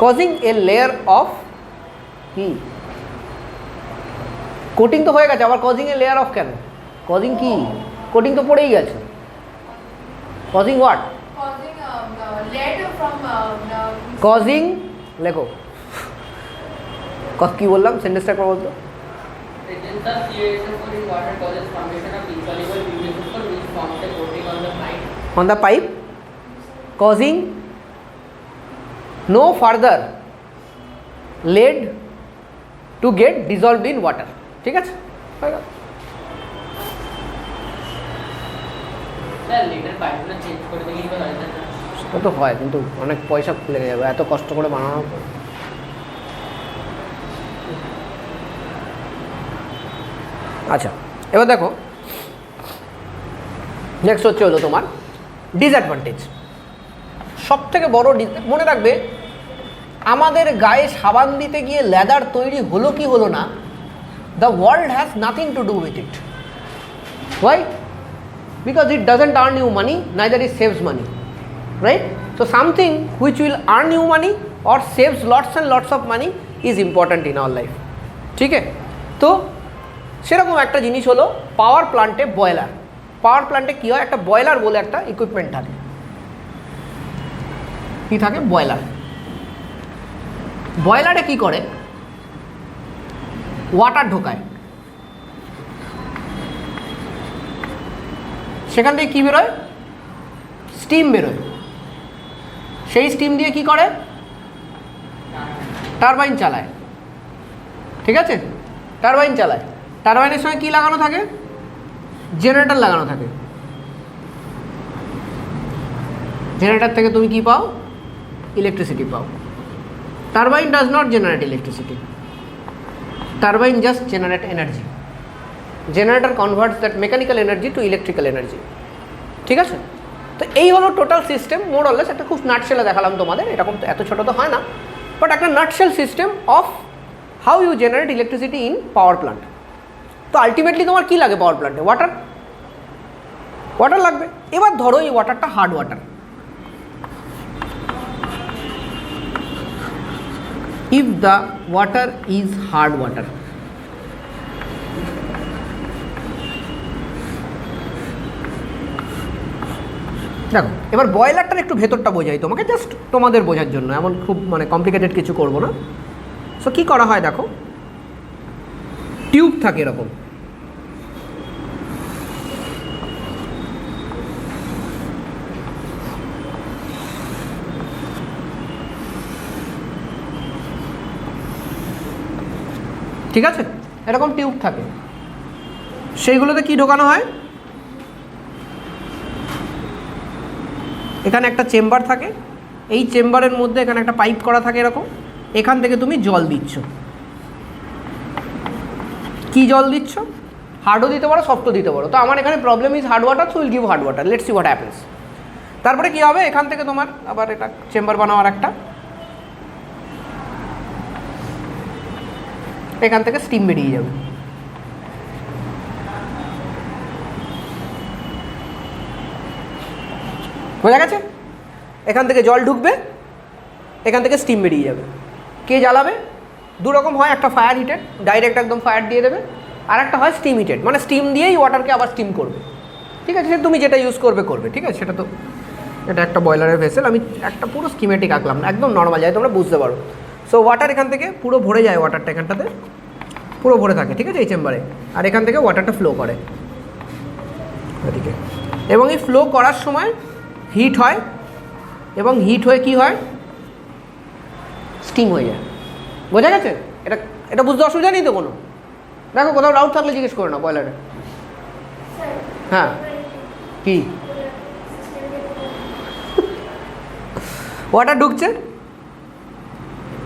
causing a layer of coating তো হয়ে গেছে, আবার causing A layer of কেন? Causing কি? Coating তো পড়েই গেছে। Causing what? Causing লেখো। কি বললাম সেন্টেন্সটা একবার বলতো। on the pipe causing no further lead to get dissolved in water. ঠিক আছে, সেটা তো হয়, কিন্তু অনেক পয়সা লেগে যাবে এত কষ্ট করে বানানোর পর। আচ্ছা, এবার দেখো নেক্সট হচ্ছে হলো তোমার ডিসঅ্যাডভান্টেজ। সব থেকে বড় মনে রাখবে, আমাদের গায়ে সাবান দিতে গিয়ে লেদার তৈরি হলো কি হলো না, the world has nothing to do with it. Why? Because it doesn't earn you money, neither it saves money, right? So something which will earn you money or saves lots and lots of money is important in our life. ঠিক আছে? তো সেরকম একটা জিনিস হলো পাওয়ার প্ল্যান্টে boiler. পাওয়ার প্ল্যান্টে কী হয়, একটা boiler বলে একটা ইকুইপমেন্ট থাকে। কী থাকে? বয়লার। বয়লারে কী করে, ওয়াটার ঢোকায়, সেখান থেকে কী বেরোয়, স্টিম বেরোয়। সেই স্টিম দিয়ে কি করে, টারবাইন চালায়। ঠিক আছে, টারবাইন চালায়। টারবাইনের সঙ্গে কী লাগানো থাকে, জেনারেটর লাগানো থাকে। জেনারেটর থেকে তুমি কি পাও, ইলেকট্রিসিটি পাও। Turbine does not generate electricity, turbine just generate energy. Generator converts that mechanical energy to electrical energy. ঠিক আছে, তো এই হলো total system more or less. একটা খুব নাটশেলে দেখালাম তোমাদের, এরকম এত ছোটো তো হয় না, বাট একটা nutshell system of how you generate electricity in power plant. তো আলটিমেটলি তোমার কী লাগে পাওয়ার প্ল্যান্টে, ওয়াটার লাগবে। এবার ধরো এই ওয়াটারটা hard water. if the water is hard water, দেখো এবার বয়লারটার একটু ভেতরটা বোঝাই তোমাকে, জাস্ট তোমাদের বোঝার জন্য, এমন খুব মানে কমপ্লিকেটেড কিছু করবো না। সো কী করা হয় দেখো, টিউব থাকে এরকম, ঠিক আছে, এরকম টিউব থাকে, সেইগুলোতে কি ঢোকানো হয়, এখানে একটা চেম্বার থাকে, এই চেম্বারের মধ্যে এখানে একটা পাইপ করা থাকে এরকম, এখান থেকে তুমি জল দিচ্ছ। কি জল দিচ্ছ, হার্ডও দিতে পারো, সফটও দিতে পারো। তো আমার এখানে problem is hard water, so will give hard water, let's see what happens. তারপরে কী হবে, এখান থেকে তোমার আবার এটা চেম্বার বানাওয়ার একটা, এখান থেকে স্টিম বেরিয়ে যাবে। বোঝা গেছে, এখান থেকে জল ঢুকবে, এখান থেকে স্টিম বেরিয়ে যাবে। কে জ্বালাবে, দু রকম হয়, একটা ফায়ার হিটেড, ডাইরেক্ট একদম ফায়ার দিয়ে দেবে, আর একটা হয় স্টিম হিটেড, মানে স্টিম দিয়েই ওয়াটারকে আবার স্টিম করবে। ঠিক আছে, তুমি যেটা ইউজ করবে, ঠিক আছে, সেটা তো এটা একটা বয়লারের ভেসেল, আমি একটা পুরো স্কিমেটিক আঁকলাম না, একদম নর্মাল যায় তোমরা বুঝতে পারো। সো ওয়াটার এখান থেকে পুরো ভরে যায়, ওয়াটারটা এখানটাতে পুরো ভরে থাকে, ঠিক আছে, এই চেম্বারে। আর এখান থেকে ওয়াটারটা ফ্লো করে এদিকে, এবং এই ফ্লো করার সময় হিট হয়, এবং হিট হয়ে কি হয়, স্টিম হয়ে যায়। বোঝা গেছে? এটা এটা বুঝতে অসুবিধা নেই তো কোনো? দেখো কোথাও ডাউট থাকলে জিজ্ঞেস করো না বয়লারে। হ্যাঁ কি ওয়াটার ঢুকছে,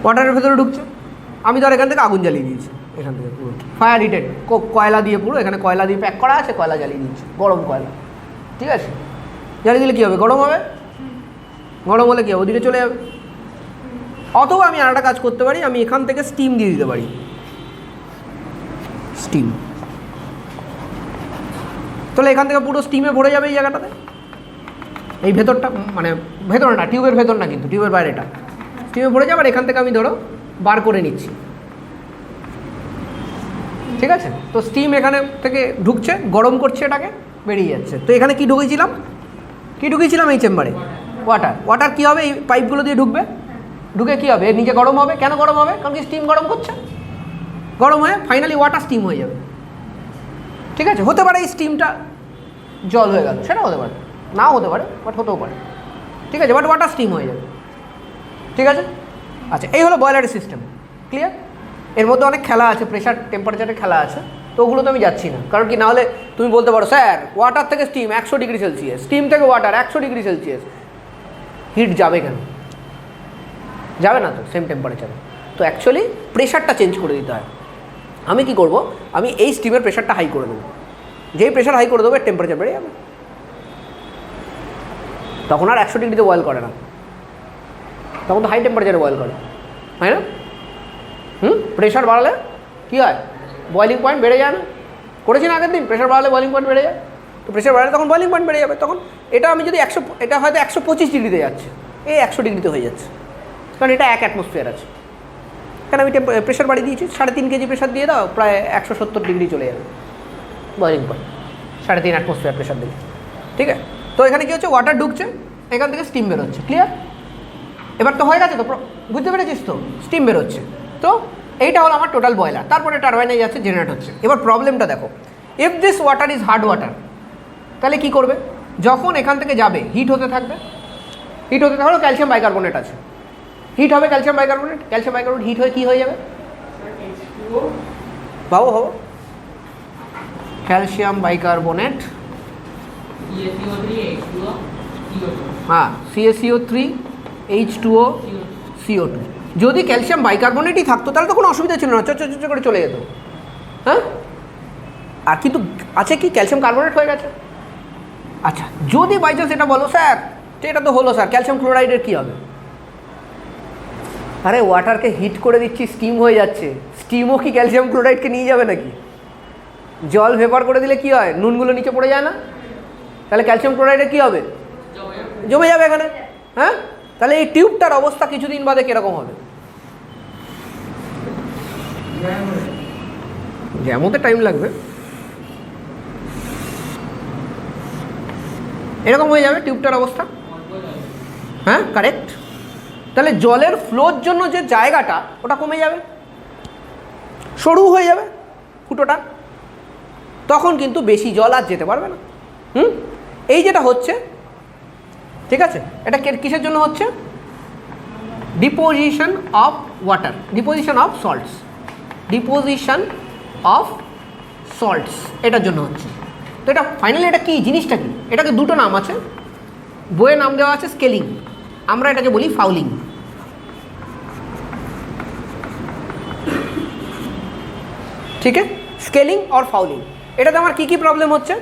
ওয়াটারের ভেতরে ঢুকছে, আমি ধর এখান থেকে আগুন জ্বালিয়ে দিয়েছি, এখান থেকে পুরো ফায়ার হিটেড কয়লা দিয়ে, পুরো এখানে কয়লা দিয়ে প্যাক করা আছে, কয়লা জ্বালিয়ে দিচ্ছি, গরম কয়লা, ঠিক আছে। জ্বালিয়ে দিলে কী হবে, গরম হবে, গরম হলে কী হবে, ওদিকে চলে যাবে। অথবা আমি আর একটা কাজ করতে পারি, আমি এখান থেকে স্টিম দিয়ে দিতে পারি, স্টিম, তাহলে এখান থেকে পুরো স্টিমে ভরে যাবে এই জায়গাটাতে, এই ভেতরটা, মানে ভেতর না, টিউবের ভেতর না কিন্তু, টিউবের বাইরেটা স্টিমে ভরে যাবে। আর এখান থেকে আমি ধরো বার করে নিচ্ছি, ঠিক আছে। তো স্টিম এখানে থেকে ঢুকছে, গরম করছে, এটাকে বেরিয়ে যাচ্ছে। তো এখানে কি ঢুকিয়েছিলাম, এই চেম্বারে ওয়াটার। ওয়াটার কী হবে, এই পাইপগুলো দিয়ে ঢুকবে, ঢুকে কী হবে, এর নিচে গরম হবে। কেন গরম হবে? কারণ কি স্টিম গরম করছে, গরম হয়ে ফাইনালি ওয়াটার স্টিম হয়ে যাবে, ঠিক আছে। হতে পারে এই স্টিমটা জল হয়ে গেল, সেটা হতে পারে, নাও হতে পারে, বাট হতেও পারে, ঠিক আছে, বাট ওয়াটার স্টিম হয়ে যাবে, ঠিক আছে। আচ্ছা, এই হলো বয়লারের সিস্টেম, ক্লিয়ার। এর মধ্যে অনেক খেলা আছে, প্রেশার টেম্পারেচারের খেলা আছে, তো ওগুলো তো আমি যাচ্ছি না। কারণ কি, না হলে তুমি বলতে পারো স্যার ওয়াটার থেকে স্টিম 100 ডিগ্রি সেলসিয়াস, স্টিম থেকে ওয়াটার 100 ডিগ্রি সেলসিয়াস, হিট যাবে কেন? যাবে না তো সেম টেম্পারেচারে। তো অ্যাকচুয়ালি প্রেশারটা চেঞ্জ করে দিতে হয়। আমি কি করব, আমি এই স্টিমের প্রেশারটা হাই করে দেবো, যেই প্রেশার হাই করে দেবো এর টেম্পারেচার বেড়ে যাবে, তখন আর 100 ডিগ্রিতে বয়েল করে না, তখন তো হাই টেম্পারেচারে বয়েল করে, তাই না? প্রেশার বাড়ালে কী হয়, বয়েলিং পয়েন্ট বেড়ে যায় না? করেছি না আগের দিন, প্রেশার বাড়ালে বয়েলিং পয়েন্ট বেড়ে যায়। তো প্রেশার বাড়ালে তখন বয়েলিং পয়েন্ট বেড়ে যাবে, তখন এটা আমি যদি 100, এটা হয়তো 125 ডিগ্রিতে যাচ্ছে, এই 100 ডিগ্রিতে হয়ে যাচ্ছে, কারণ এটা 1 অ্যাটমসফিয়ার আছে। কারণ আমি প্রেশার বাড়িয়ে দিয়েছি, 3.5 কেজি প্রেশার দিয়ে দাও, প্রায় 170 ডিগ্রি চলে যাবে বয়েলিং পয়েন্ট, 3.5 অ্যাটমসফিয়ার প্রেশার দিলে, ঠিক আছে। তো এখানে কী হচ্ছে, ওয়াটার ঢুকছে, এখান থেকে স্টিম বেরোচ্ছে, ক্লিয়ার। এবার তো হয়ে গেছে তো, বুঝতে পেরেছিস তো, স্টিম বেরোচ্ছে। তো এইটা হলো আমার টোটাল বয়লার, তারপরে টারবাইনে যাচ্ছে, জেনারেট হচ্ছে। এবার প্রবলেমটা দেখো, if this water is hard water, তাহলে কী করবে, যখন এখান থেকে যাবে হিট হতে থাকবে, হিট হতে থাকলে ক্যালসিয়াম বাইকার্বনেট আছে, হিট হবে calcium bicarbonate, calcium bicarbonate heat হয়ে কী হয়ে যাবে, ভাবো হবো, ক্যালসিয়াম বাইকার্বনেট, হ্যাঁ CaCO3 H2O CO2। যদি ক্যালসিয়াম বাইকার্বনেটই থাকতো তাহলে তো কোনো অসুবিধা ছিল না, চচ করে চলে যেত, হ্যাঁ। আর কিন্তু আছে কি, ক্যালসিয়াম কার্বনেট হয়ে গেছে। আচ্ছা, যদি বাই চান্স এটা বলো স্যার, এটা তো হলো স্যার, ক্যালসিয়াম ক্লোরাইডের কী হবে? আরে ওয়াটারকে হিট করে দিচ্ছি, স্টিম হয়ে যাচ্ছে, স্টিমও কি ক্যালসিয়াম ক্লোরাইডকে নিয়ে যাবে নাকি? জল ভেপার করে দিলে কি হয়, নুনগুলো নিচে পড়ে যায় না? তাহলে ক্যালসিয়াম ক্লোরাইডের কী হবে, জমে যাবে এখানে, হ্যাঁ। তাহলে এই টিউবটার অবস্থা কিছুদিন বাদে কীরকম হবে? জ্যামতে টাইম লাগবে, এরকম হয়ে যাবে টিউবটার অবস্থা, হ্যাঁ কারেক্ট। তাহলে জলের ফ্লোর জন্য যে জায়গাটা ওটা কমে যাবে, সরু হয়ে যাবে ফুটোটা, তখন কিন্তু বেশি জল আর যেতে পারবে না। এই যেটা হচ্ছে, ঠিক আছে, এটা কিসের জন্য হচ্ছে, deposition of water, deposition of salts, deposition of salts, এটার জন্য হচ্ছে। তো এটা ফাইনালি এটা কী জিনিসটা কী, এটাকে দুটো নাম আছে, বইয়ে নাম দেওয়া আছে স্কেলিং, আমরা এটাকে বলি ফাউলিং। ঠিক আছে, স্কেলিং আর ফাউলিং, এটাতে আমার কী কী প্রবলেম হচ্ছে,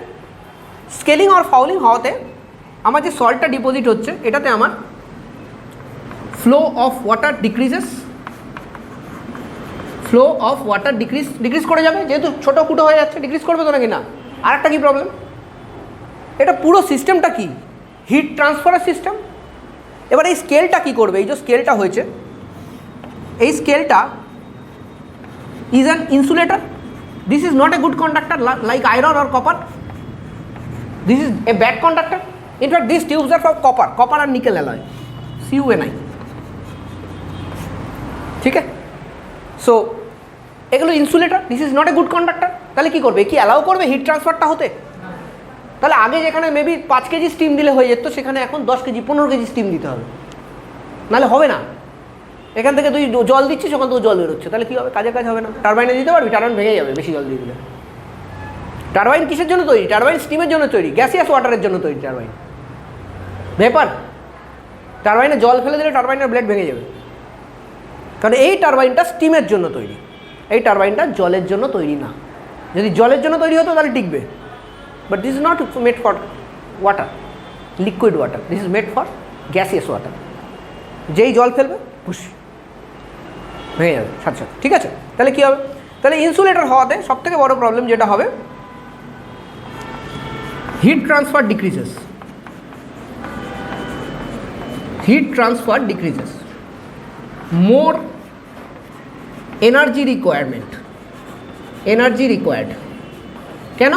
স্কেলিং আর ফাউলিং হওয়াতে আমার যে সল্টটা ডিপোজিট হচ্ছে এটাতে আমার flow of water decreases, flow of water decrease করে যাবে, যেহেতু ছোটো ফুটো হয়ে যাচ্ছে, ডিক্রিজ করবে তো নাকি না। আর একটা কী প্রবলেম, এটা পুরো সিস্টেমটা কি, হিট ট্রান্সফারের সিস্টেম। এবার এই স্কেলটা কী করবে, এই যে স্কেলটা হয়েছে, এই স্কেলটা is an insulator, this is not a good conductor like iron or copper, this is a bad conductor. In fact this tubes are for copper আর নিকেল অ্যালয়, CuNi। ঠিক আছে, সো এগুলো insulator, this is not a good conductor. তাহলে কী করবে, কি allow করবে hit ট্রান্সফারটা হতে? তাহলে আগে যেখানে মেবি 5 কেজি স্টিম দিলে হয়ে যেত, সেখানে এখন 10 কেজি 15 কেজি স্টিম দিতে হবে, নাহলে হবে না। এখান থেকে তুই জল দিচ্ছিস, ওখান থেকে জল বেরোচ্ছে, তাহলে কী হবে, কাজে কাজ হবে না। টারবাইনে দিতে পারবি, টারবাইন ভেঙে যাবে বেশি জল দিয়ে দিলে। টারবাইন কিসের জন্য তৈরি? টারবাইন স্টিমের জন্য তৈরি, গ্যাসিয়াস ওয়াটারের জন্য তৈরি টারবাইন। ভেপার, টারবাইনে জল ফেলে দিলে টারবাইনের ব্লেড ভেঙে যাবে, কারণ এই টারবাইনটা স্টিমের জন্য তৈরি, এই টারবাইনটা জলের জন্য তৈরি না। যদি জলের জন্য তৈরি হতো তাহলে টিকবে, but this is not made for water, liquid water, this is made for gaseous water. যেই জল ফেলবে পুষ ভেঙে যাবে সাথে সাথে। ঠিক আছে, তাহলে কী হবে, তাহলে ইনসুলেটর হওয়াতে সবথেকে বড় প্রবলেম যেটা হবে, heat transfer decreases, heat transfer decreases, মোর এনার্জি রিকোয়ারমেন্ট, এনার্জি রিকোয়ার্ড। কেন?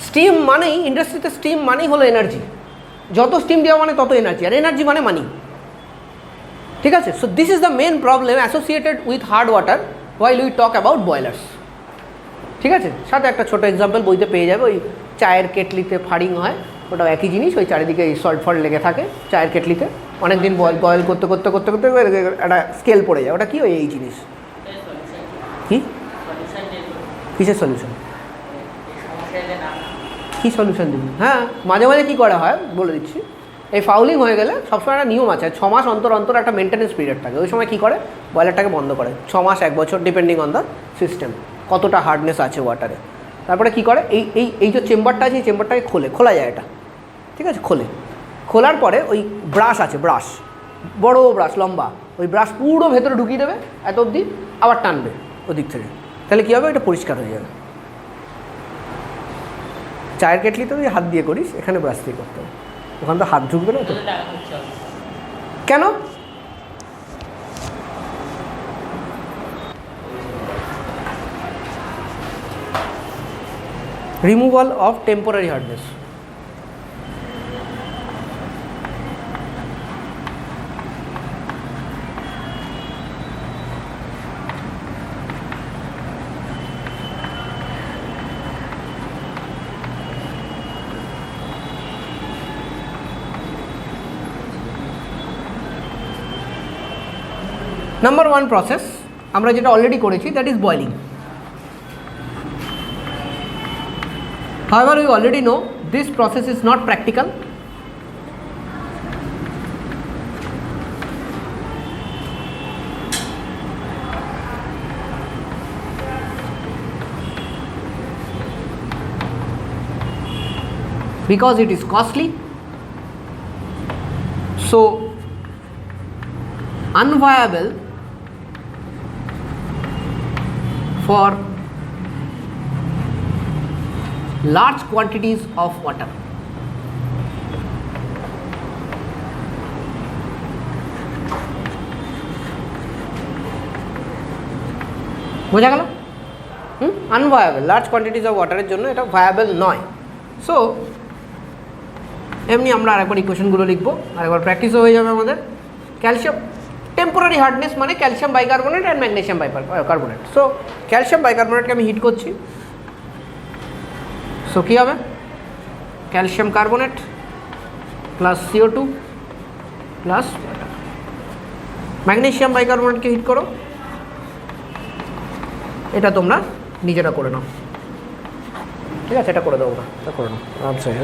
স্টিম মানেই, ইন্ডাস্ট্রিতে স্টিম মানেই হলো এনার্জি, যত স্টিম দেওয়া মানে তত এনার্জি, আর এনার্জি মানে মানি। ঠিক আছে, so this is the main problem associated with hard water while we talk about boilers. ঠিক আছে, সাথে একটা ছোটো এক্সাম্পল বইতে পেয়ে যাবে, ওই চায়ের কেটলিতে ফাড়িং হয়, ওটাও একই জিনিস, ওই চারিদিকে এই সল্ট ফল্ট লেগে থাকে চায়ের কেটলিতে, অনেক দিন বয়েল করতে করতে করতে করতে একটা স্কেল পড়ে যায়, ওটা কি ওই এই জিনিস। কি কিসের সলিউশন, কী সলিউশন দিবি? হ্যাঁ, মাঝে মাঝে কী করা হয় বলে দিচ্ছি, এই ফাউলিং হয়ে গেলে সবসময় একটা নিয়ম আছে, 6 মাস অন্তর অন্তর একটা মেনটেন্যান্স পিরিয়ড থাকে, ওই সময় কী করে বয়লারটাকে বন্ধ করে, 6 মাস 1 বছর ডিপেন্ডিং অন দ্য সিস্টেম, কতটা হার্ডনেস আছে ওয়াটারে। তারপরে কী করে, এই যে চেম্বারটা আছে, এই চেম্বারটাকে খোলা যায় এটা। ঠিক আছে, খোলার পরে ওই ব্রাশ আছে, ব্রাশ বড় ব্রাশ লম্বা, ওই ব্রাশ পুরো ভেতরে ঢুকিয়ে দেবে এত অবধি, আবার টানবে ওদিক থেকে, তাহলে কী হবে, এটা পরিষ্কার হয়ে যাবে। চায়ের কেটলি তো তুই হাত দিয়ে করিস, এখানে ব্রাশ দিয়ে করতে হবে, ওখানে তো হাত ঢুকবে না তো। কেন? Removal of temporary hardness. Number 1 process আমরা যেটা অলরেডি করেছি, that is boiling. However, we already know this process is not practical. Because it is costly, so unviable for large quantities of water. বোঝা গেল? আনভায়াবল, লার্জ কোয়ান্টিটিস অফ ওয়াটারের জন্য এটা viable নয়। So এমনি আমরা আরেকবার ইকুয়েশনগুলো লিখবো, আরেকবার প্র্যাকটিসও হয়ে যাবে আমাদের। ক্যালসিয়াম টেম্পোরারি হার্ডনেস মানে calcium bicarbonate and magnesium bicarbonate. So calcium বাইকার্বনেটকে আমি হিট করছি, সো কী হবে, calcium carbonate plus CO2 plus water. Magnesium বাইকার্বনেটকে হিট করো, এটা তোমরা নিজেরা করে নাও, ঠিক আছে, এটা করে দেবো না, এটা করে নাও আরামসে। হয়ে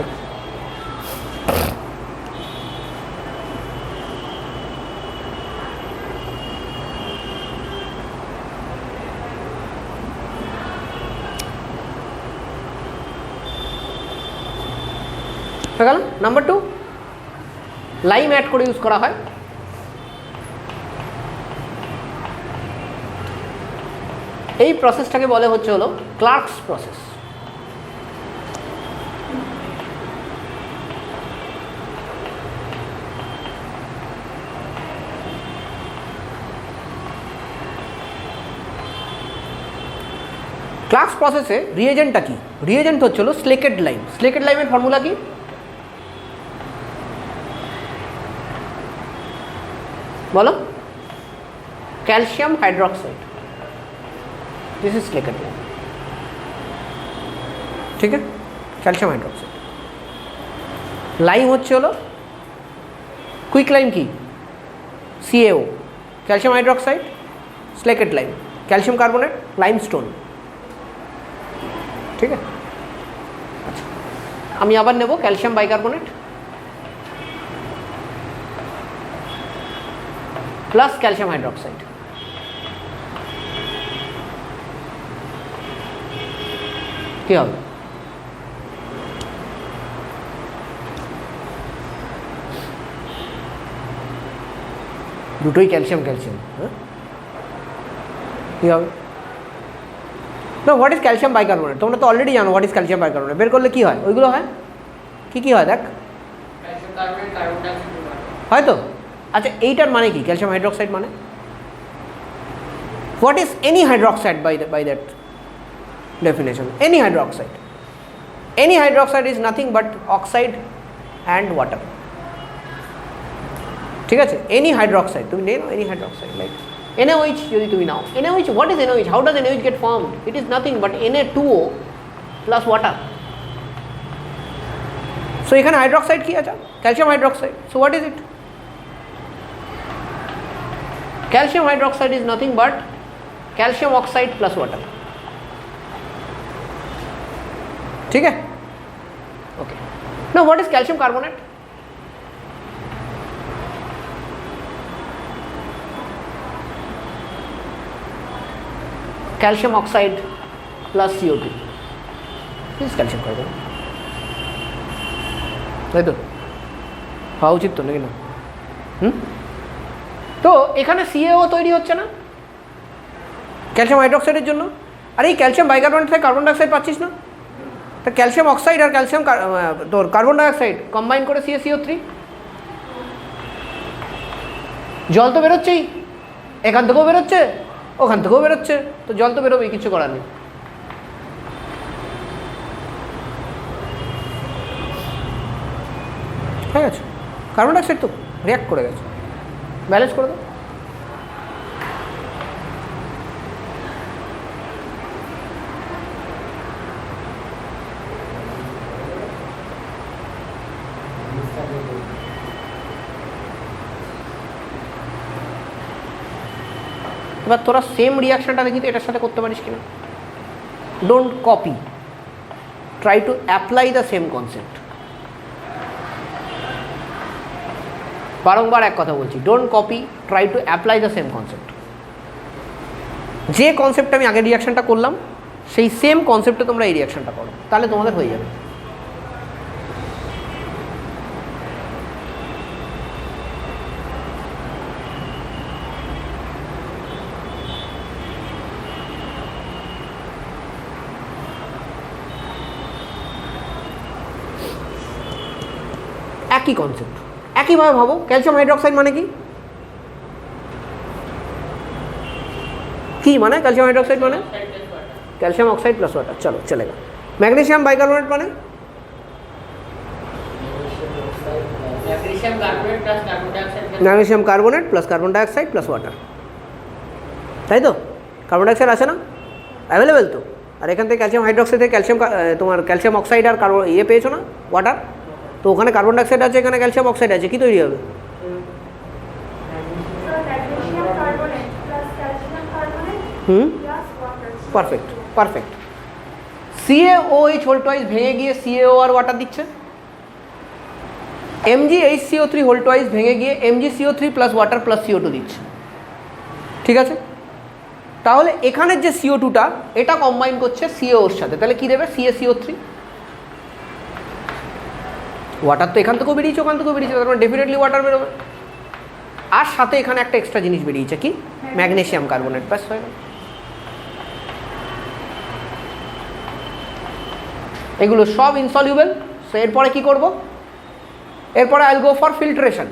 গেল। নাম্বার 2, লাইম অ্যাড করে ইউজ করা হয়। এই প্রসেসটাকে বলে হচ্ছে হলো ক্লার্কস প্রসেস। ক্লার্কস প্রসেসে রিয়েজেন্টটা কি? রিয়েজেন্ট হচ্ছে হলো স্লেকেড লাইম। স্লেকেড লাইমের ফর্মুলা কি? বলো, calcium hydroxide, this is slaked lime. ঠিক আছে, ক্যালসিয়াম হাইড্রোক্সাইড। লাইম হচ্ছে হলো কুইক লাইম কি, CaO, calcium hydroxide slaked lime, calcium carbonate limestone. ঠিক আছে, আচ্ছা আমি আবার নেব calcium bicarbonate plus calcium hydroxide. কি হবে? দুটোই ক্যালসিয়াম ক্যালসিয়াম, হ্যাঁ কী হবে? না, হোয়াট ইজ ক্যালসিয়াম বাইকার্বনেট? তোমরা তো অলরেডি জানো হোয়াট ইজ ক্যালসিয়াম বাইকার্বনেট। বের করলে কী হয়? ওইগুলো হয় কী কী হয় দেখ, হয়তো। আচ্ছা এইটার মানে কি ক্যালসিয়াম হাইড্রোক্সাইড মানে? What is any hydroxide by that definition? Any hydroxide, any hydroxide is nothing but oxide and water. ঠিক আছে, এনি হাইড্রোক্সাইড তুমি নেই, এনি হাইড্রোক্সাইড লাইক NaOH যদি তুমি নাও, NaOH, what is NaOH? How does NaOH get formed? It is nothing but Na2O plus water. So এখানে hydroxide কি আছে? Calcium hydroxide. So what is it? Calcium hydroxide is nothing but calcium oxide plus water. ठीक है? Okay. Now what is calcium carbonate? Calcium oxide plus CO2. This is calcium carbonate. তাই তো হওয়া উচিত তো নাকি না? তো এখানে CaO তৈরি হচ্ছে না ক্যালসিয়াম হাইড্রোক্সাইডের জন্য। আর এই ক্যালসিয়াম বাইকার্বনেট থেকে কার্বন ডাইঅক্সাইড পাচ্ছিস না? তা ক্যালসিয়াম অক্সাইড আর ক্যালসিয়াম তোর কার্বন ডাইঅক্সাইড কম্বাইন করে CaCO3, জল তো বেরোচ্ছেই, এখান থেকেও বেরোচ্ছে ওখান থেকেও বেরোচ্ছে, তো জল তো বেরোবেই, কিছু করার নেই। ঠিক আছে, কার্বন ডাইঅক্সাইড তো রিয়াক্ট করে গেছে, ব্যালেন্স করে দাও। এবার তোরা সেম রিয়াকশনটা দেখি তো এটার সাথে করতে পারিস কিনা। Don't copy, try to apply the same concept. বারংবার এক কথা বলছি, don't copy, try to apply the same concept. যে কনসেপ্টটা আমি আগের রিয়াকশনটা করলাম সেই সেম কনসেপ্টে তোমরা এই রিয়াকশনটা করো, তাহলে তোমাদের হয়ে যাবে। একই কনসেপ্ট, একইভাবে ভাবো। ক্যালসিয়াম হাইড্রোক্সাইড মানে কি? কি মানে ক্যালসিয়াম হাইড্রোক্সাইড মানে? ক্যালসিয়াম অক্সাইড প্লাস ওয়াটার, চলো চলেगा। ম্যাগনেসিয়াম বাইকার্বনেট মানে? Magnesium carbonate plus carbon dioxide plus water, তাই তো? কার্বন ডাইঅক্সাইড আছে না, অ্যাভেলেবেল তো। আর এখান থেকে ক্যালসিয়াম হাইড্রোক্সাইড থেকে ক্যালসিয়াম, তোমার ক্যালসিয়াম অক্সাইড আর পেয়েছো না, ওয়াটার। তো ওখানে কার্বন ডাইঅক্সাইড আছে, এখানে ক্যালসিয়াম অক্সাইড আছে, কি তৈরি হবে? Perfect perfect. CaOH whole twice ভেঙে গিয়ে CaO আর ওয়াটার দিচ্ছে, MgHCO3 হোল টয়েস ভেঙে গিয়ে MgCO3 plus water plus CO2 দিচ্ছে। ঠিক আছে, তাহলে এখানের যে CO2টা এটা কম্বাইন করছে CaOর সাথে, তাহলে কি দেবে? CaCO3। ওয়াটার তো এখান থেকেও বেরিয়েছে ওখান থেকেও বেরিয়েছে, তার মানে ডেফিনেটলি ওয়াটার বেরোবে। আর সাথে এখানে একটা এক্সট্রা জিনিস বেরিয়েছে, কি? ম্যাগনেসিয়াম কার্বনেট, ব্যাস হয়ে গেল। এগুলো সব ইনসলিউবেল। সো এরপরে কী করব? এরপরে I will go for filtration.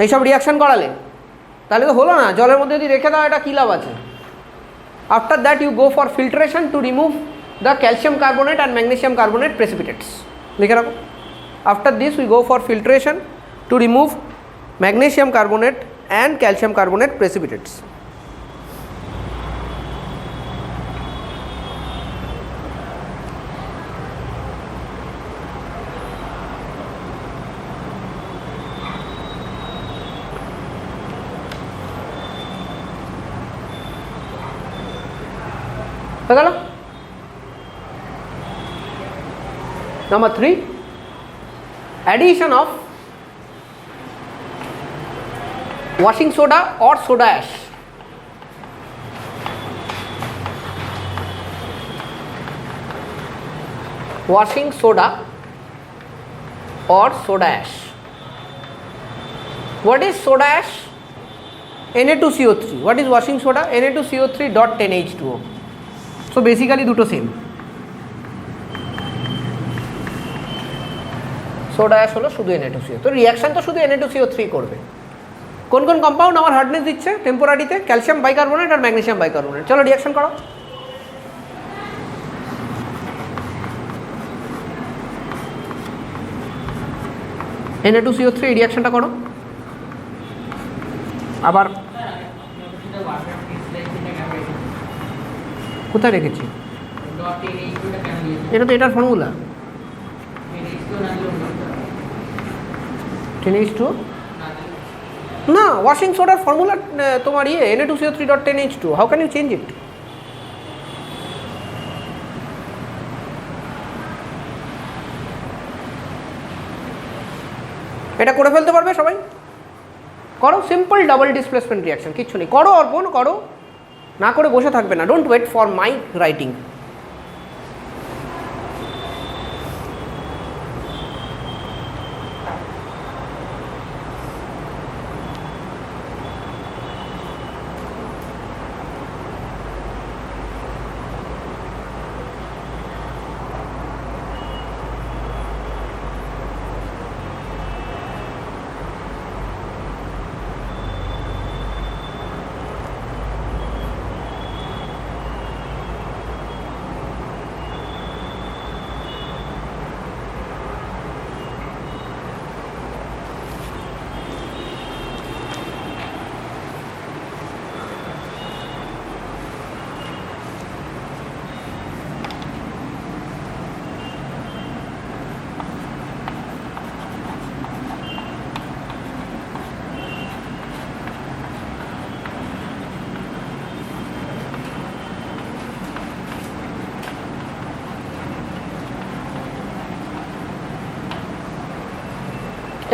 এইসব রিয়াকশান করালে তাহলে তো হলো না, জলের মধ্যে যদি রেখে দাও এটা কী লাভ আছে? After that you go for filtration to remove the calcium carbonate and magnesium carbonate precipitates. লিখে রাখো, after this we go for filtration to remove magnesium carbonate and calcium carbonate precipitates. Number 3, addition of washing soda or soda ash. Washing soda or soda ash. What is soda ash? Na2CO3. What is washing soda? Na2CO3 dot 10H2O. So basically দুটো same. Soda ash হলো শুধু Na2CO, তো reaction তো শুধু Na2CO3 করবে। কোন কোন compound আমার হার্ডনেস দিচ্ছে টেম্পোরারিতে? ক্যালসিয়াম বাইকার্বনেট আর ম্যাগনেসিয়াম বাইকার্বনেট। চলো রিয়াকশন করো। Na2CO3 এই রিয়াকশনটা করো। আবার কোথায় রেখেছি? এটা তো এটার ফর্মুলা 10H2O না, ওয়াশিং সোডার ফর্মুলা তোমার Na2CO3.10H2। How can you change it? এটা করে ফেলতে পারবে সবাই? করো, সিম্পল ডাবল ডিসপ্লেসমেন্ট রিয়াকশন, কিচ্ছু নেই। করো অর্পণ, করো, না করে বসে থাকবে না। Don't wait for my writing.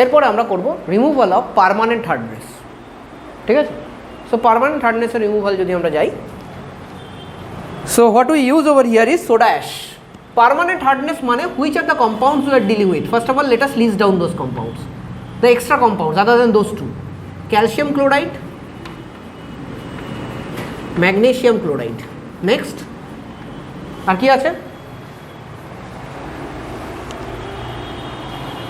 এরপরে আমরা করব রিমুভাল অফ পার্মানেন্ট হার্ডনেস। ঠিক আছে? সো পার্মানেন্ট হার্ডনেসের রিমুভাল যদি আমরা যাই, so what we use over here is soda ash. Permanent hardness মানে which are the compounds we are dealing with. First of all let us list down those compounds, the extra compounds other than those two. Calcium chloride, magnesium chloride. Next আর কি আছে?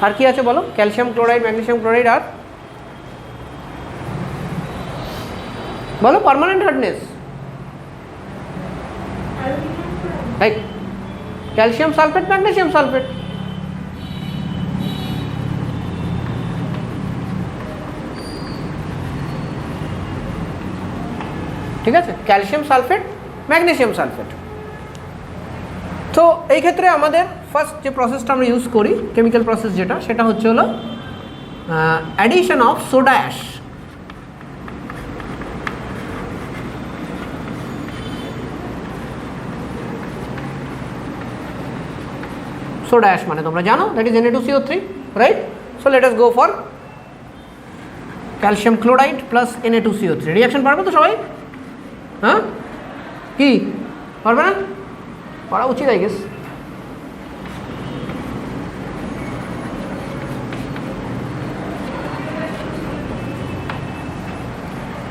আর কি আছে বলো? Calcium chloride, magnesium chloride, আর বলো permanent hardness. Calcium sulphate, magnesium sulphate. ঠিক আছে? Calcium sulphate, magnesium sulphate. তো এই ক্ষেত্রে আমাদের ফার্স্ট যে প্রসেসটা আমরা ইউজ করি, কেমিক্যাল প্রসেস যেটা, সেটা হচ্ছে হলো addition of soda ash. Soda ash মানে তোমরা জানো, that is Na2CO3, right? So let us go for calcium chloride plus Na2CO3। Reaction পারবে তো সবাই? হ্যাঁ, কি পারবে না? পারা উচিত আই গেস।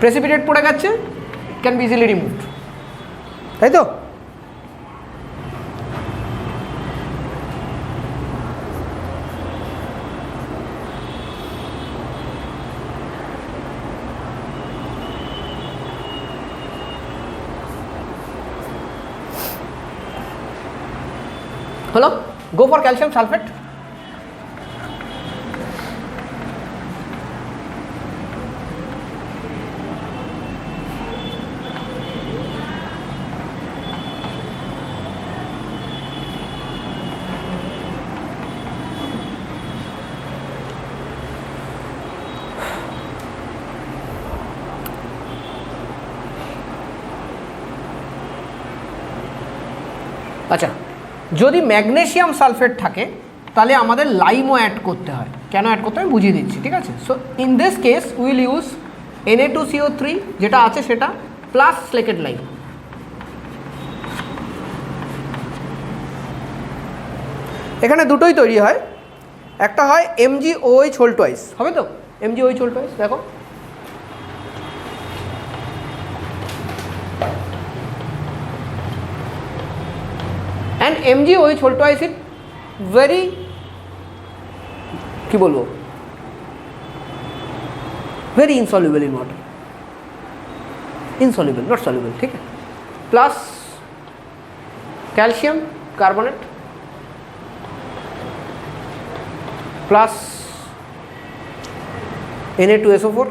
প্রেসিপিটেট পড়ে গেছে, ক্যান বি ইজিলি রিমুভড, তাই তো? হলো, গো ফর ক্যালসিয়াম সালফেট। আচ্ছা, যদি ম্যাগনেসিয়াম সালফেট থাকে তাহলে আমাদের লাইমও অ্যাড করতে হয়। কেন অ্যাড করতে হয় বুঝিয়ে দিচ্ছি, ঠিক আছে। So in this case will use Na2CO3 যেটা আছে সেটা প্লাস স্লেকেট লাইম। এখানে দুটোই তৈরি হয়, একটা হয় MgOH হোল টুয়াইস, হবে তো MgOH হোল টুয়াইস, দেখো and MgOH whole twice it very কি বলবো very insoluble in water, insoluble not soluble, ठीक है। Plus calcium carbonate plus Na2SO4,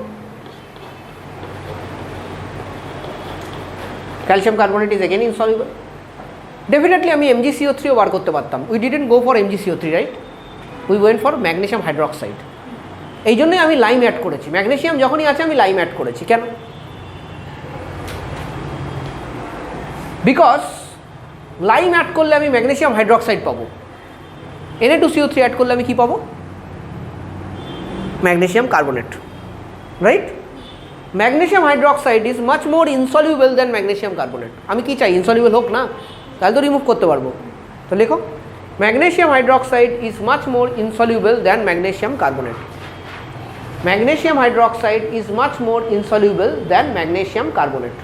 calcium carbonate is again insoluble। Definitely আমি MgCO3 ও বার করতে পারতাম, we didn't go for MgCO3 right, we went for magnesium hydroxide. এই জন্যই আমি লাইম অ্যাড করেছি, magnesium যখনই আছে আমি লাইম অ্যাড করেছি। কেন? বিকজ লাইম অ্যাড করলে আমি ম্যাগনেসিয়াম হাইড্রোক্সাইড পাবো, Na2CO3 অ্যাড করলে আমি কি পাবো? Magnesium carbonate, right. Magnesium hydroxide is much more insoluble than magnesium carbonate. আমি কি চাই? ইনসলিউবল হোক না, তাহলে তো রিমুভ করতে পারবো। তো লেখো magnesium hydroxide is much more insoluble than magnesium carbonate. Magnesium hydroxide is much more insoluble than magnesium carbonate.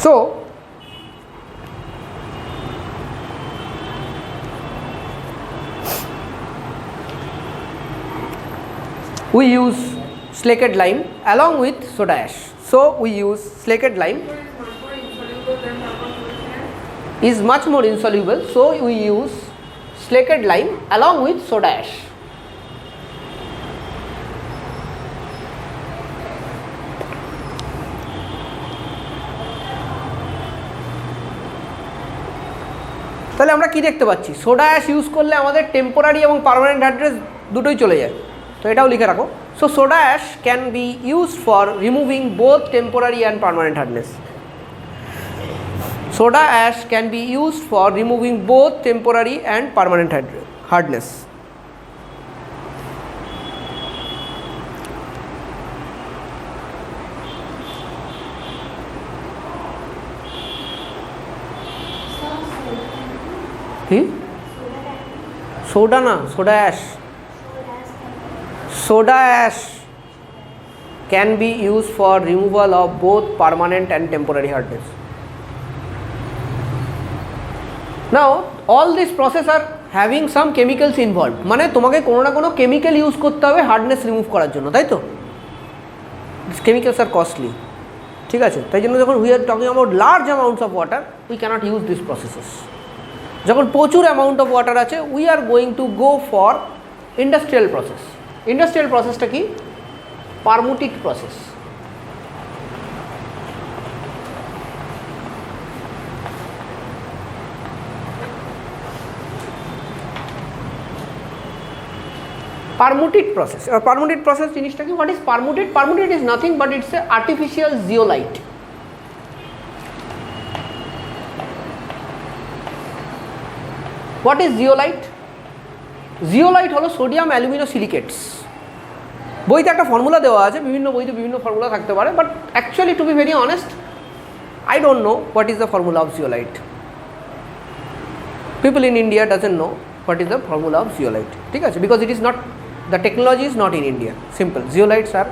So, we use slaked lime along with soda ash. So, we use slaked lime is much more insoluble. So, we use slaked lime along with soda ash. তাহলে আমরা কি দেখতে পাচ্ছি? Soda ash use করলে আমাদের temporary এবং permanent hardness দুটোই চলে যায়। তো এটাও লিখে রাখো। So soda ash can be used for removing both temporary and permanent hardness. Soda ash can be used for removing both temporary and permanent hardness. Soda ना soda ash can be used for removal of both permanent and temporary hardness. Now all these processes are having some chemicals involved, মানে তোমাকে কোনো না কোনো chemical use করতে হবে hardness remove করার জন্য, তাই তো? These chemicals are costly, ঠিক আছে। তাই জন্য যখন we are talking about large amounts of water we cannot use these processes. যখন প্রচুর অ্যামাউন্ট অফ ওয়াটার আছে we are going to go for industrial process. Industrial প্রসেসটা কি? Permutit process. Permutit process. আর পারমুটেড প্রসেস জিনিসটা কি? What is permutit? Permutit is nothing but it's a artificial zeolite. What is zeolite? Zeolite হলো sodium alumino silicates. বইতে একটা formula দেওয়া আছে, বিভিন্ন বইতে বিভিন্ন ফর্মুলা থাকতে পারে, but actually to be very honest I don't know what is the formula of zeolite. People in India doesn't know what is the formula of zeolite, ঠিক আছে, because it is not, the technology is not in India. Simple, zeolites are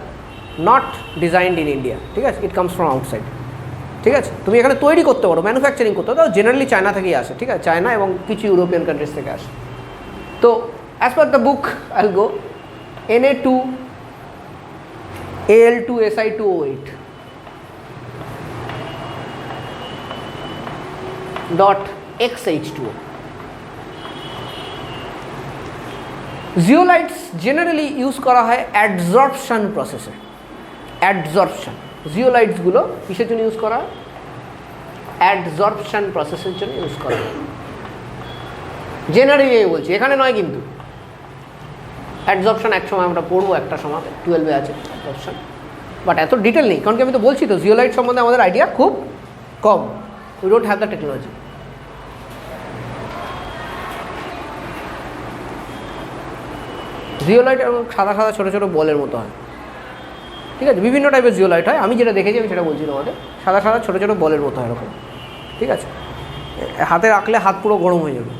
not designed in India, ঠিক আছে, it comes from outside, ঠিক আছে। তুমি এখানে তৈরি করতে পারো, ম্যানুফ্যাকচারিং করতে পারো, জেনারেলি চায়না থেকেই আসে, ঠিক আছে, চায়না এবং কিছু ইউরোপিয়ান কান্ট্রিজ থেকে আসে। তো as per the book I will go Na2Al2Si2O8 dot XH2O. Zeolites generally use করা হয় অ্যাডজর্পশন প্রসেসে। অ্যাডজর্পশন, জিওলাইটসগুলো কিসের জন্য ইউজ করা হয়? অ্যাডজর্পশন প্রসেসের জন্য ইউজ করা হয়। জেনারেলি বলছি, এখানে নয় কিন্তু। অ্যাডজর্পশন এক সময় আমরা পড়বো, একটা সময় 12-এ আছে অ্যাডজর্পশন, বাট এত ডিটেল নেই, কারণ কি আমি তো বলছি তো জিওলাইট সম্বন্ধে আমাদের আইডিয়া খুব কম, we don't have the technology. Zeolite এবং সাদা সাদা ছোটো ছোটো বলের মতো হয়, ঠিক আছে। বিভিন্ন টাইপের জিওলাইট হয়, আমি যেটা দেখেছি আমি সেটা বলছি তোমাদের। সাদা সাদা ছোটো ছোটো বলের মতো হয় এরকম, ঠিক আছে। হাতে রাখলে হাত পুরো গরম হয়ে যাবে,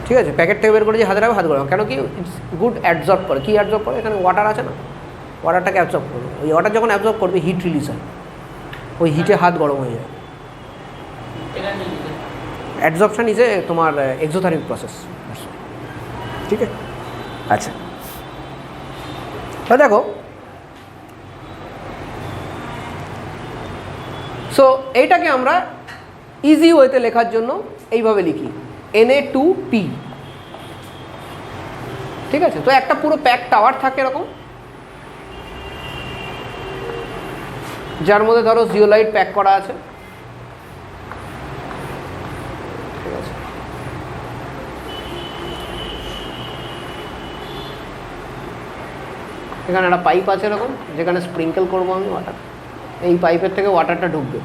ঠিক আছে। প্যাকেট থেকে বের করে যে হাতে রাখবে হাত গরম, কেন কি ইটস গুড অ্যাবজর্ব করে। কী অ্যাবজর্ব করে? এখানে ওয়াটার আছে না, ওয়াটারটাকে অ্যাবজর্ব করবে। ওই ওয়াটার যখন অ্যাবজর্ব করবে হিট রিলিজ হয়, ওই হিটে হাত গরম হয়ে যায়। অ্যাবজর্পশন ইজ এ তোমার এক্সোথার্মিক প্রসেস, ঠিক আছে। আচ্ছা, তো দেখো, সো এইটাকে আমরা ইজি ওয়েতে লেখার জন্য এইভাবে লিখি Na2P, ঠিক আছে। তো একটা পুরো প্যাক টাওয়ার থাকে এরকম, যার মধ্যে ধরো জিওলাইট প্যাক করা আছে, ঠিক আছে। এখানে একটা পাইপ আছে এরকম, যেখানে স্প্রিঙ্কেল করবো আমি ওয়াটার। এই পাইপের থেকে ওয়াটারটা ঢুকবে,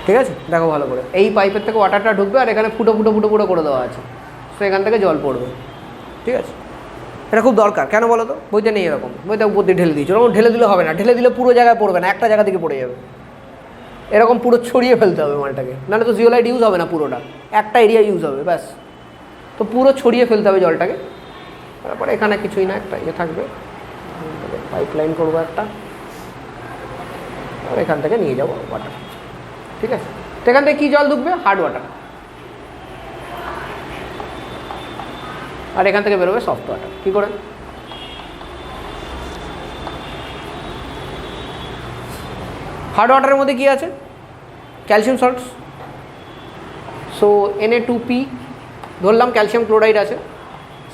ঠিক আছে। দেখো ভালো করে, এই পাইপের থেকে ওয়াটারটা ঢুকবে, আর এখানে ফুটো ফুটো ফুটো ফুটো করে দেওয়া আছে, তো এখান থেকে জল পড়বে, ঠিক আছে। এটা খুব দরকার, কেন বলো তো? বইতে নেই এরকম, বইতে উপর দিয়ে ঢেলে দিয়েছো, এরকম ঢেলে দিলে হবে না। ঢেলে দিলে পুরো জায়গায় পড়বে না, একটা জায়গা থেকে পড়ে যাবে। এরকম পুরো ছড়িয়ে ফেলতে হবে মালটাকে, নাহলে তো জিওলাইট ইউজ হবে না, পুরোটা একটা এরিয়া ইউজ হবে ব্যাস। তো পুরো ছড়িয়ে ফেলতে হবে জলটাকে। তারপরে এখানে কিছুই না, একটা ইয়ে থাকবে, পাইপ লাইন করবো একটা, আর এখান থেকে নিয়ে যাবো ওয়াটার, ঠিক আছে। তো এখান থেকে কী জল ঢুকবে? Hard water. আর এখান থেকে বেরোবে সফট ওয়াটার। কী করে? হার্ড ওয়াটারের মধ্যে কী আছে? Calcium salts. সো Na2P ধরলাম, ক্যালসিয়াম ক্লোরাইড আছে,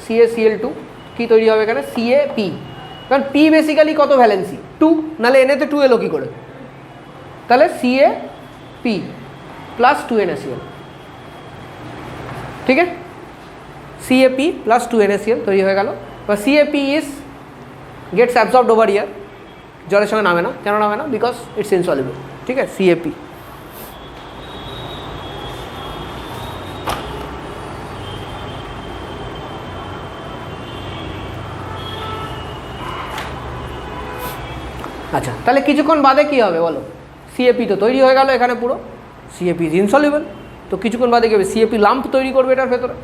CaCl2, কী তৈরি হবে এখানে? CaP, কারণ P বেসিক্যালি কত ভ্যালেন্সি? 2, নাহলে Na-তে 2 এলো কী করে? তাহলে CaP প্লাস 2NaCl, ঠিক আছে। CaP প্লাস 2NaCl তৈরি হয়ে গেল। বা CaP is gets absorbed over here, জলের সঙ্গে নামে না। কেন নামে না? বিকজ ইটস ইনসলিবল, ঠিক আছে। CaP। আচ্ছা, তাহলে কিছুক্ষণ বাদে কী হবে বলো? CaP তো তৈরি হয়ে গেল এখানে পুরো, CaP ইজ ইনসলিবল। তো কিছুক্ষণ বাদে কী হবে? CaP লাম্প তৈরি করবে এটার ভেতরে,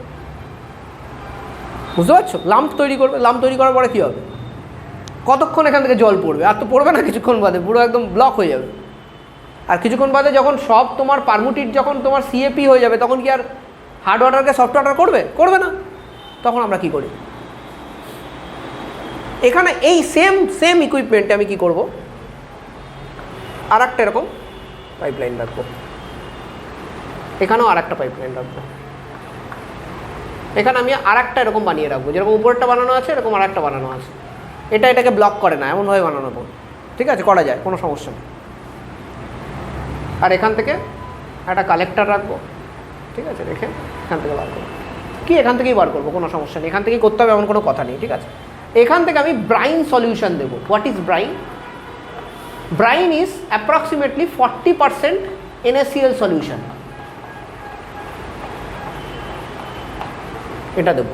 বুঝতে পারছো? লাম্প তৈরি করবে। লাম্প তৈরি করার পরে কী হবে? কতক্ষণ এখান থেকে জল পড়বে? আর তো পড়বে না, কিছুক্ষণ বাদে পুরো একদম ব্লক হয়ে যাবে। আর কিছুক্ষণ বাদে যখন সব তোমার পারমুটিট যখন তোমার CaP হয়ে যাবে, তখন কি আর হার্ড ওয়াটারকে সফট ওয়াটার করবে? করবে না। তখন আমরা কি করি? এখানে এই সেম ইকুইপমেন্টে আমি কি করব? আর একটা এরকম পাইপলাইন রাখবো, এখানেও আর একটা পাইপলাইন রাখবো, এখানে আমি আর একটা এরকম বানিয়ে রাখবো, যেরকম উপরেরটা বানানো আছে এরকম আর একটা বানানো আছে। এটাকে ব্লক করে না, এমনভাবে বানানো পড়ে, ঠিক আছে, করা যায়, কোনো সমস্যা নেই। আর এখান থেকে একটা কালেক্টর রাখবো, ঠিক আছে, রেখে এখান থেকে বার করবো। কি এখান থেকেই বার করবো, কোনো সমস্যা নেই, এখান থেকেই করতে হবে এমন কোনো কথা নেই, ঠিক আছে। এখান থেকে আমি ব্রাইন সলিউশন দেবো। What is brine? Brine is approximately 40% NaCl solution, এটা দেবো।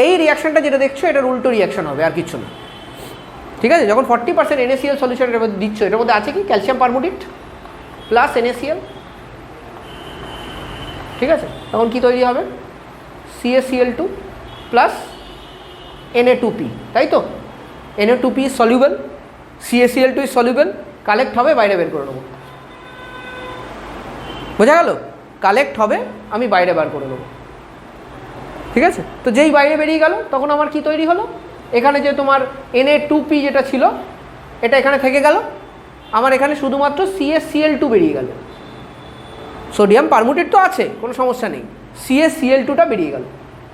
এই রিয়াকশনটা যেটা দেখছো এটার উল্টো রিয়াকশন হবে, আর কিছু না, ঠিক আছে। যখন 40% NaCl সলিউশন এটার মধ্যে দিচ্ছ, এটার মধ্যে আছে কি? ক্যালসিয়াম পারমুটিট প্লাস NaCl, ঠিক আছে। তখন কি তৈরি হবে? CaCl2 প্লাস Na2P, তাই তো? Na2P is soluble, CaCl2 is soluble, collect হবে, বাইরে বের করে নেবো, বোঝা গেল? কালেক্ট হবে, আমি বাইরে বার করে নেবো, ঠিক আছে। তো যেই বাইরে বেরিয়ে গেল, তখন আমার কি তৈরি হলো? এখানে যে তোমার Na2P যেটা ছিল, এটা এখানে থেকে গেল, আমার এখানে শুধুমাত্র CaCl2 বেরিয়ে গেল। সোডিয়াম পারমুটেট তো আছে, কোনো সমস্যা নেই, CaCl2টা বেরিয়ে গেল,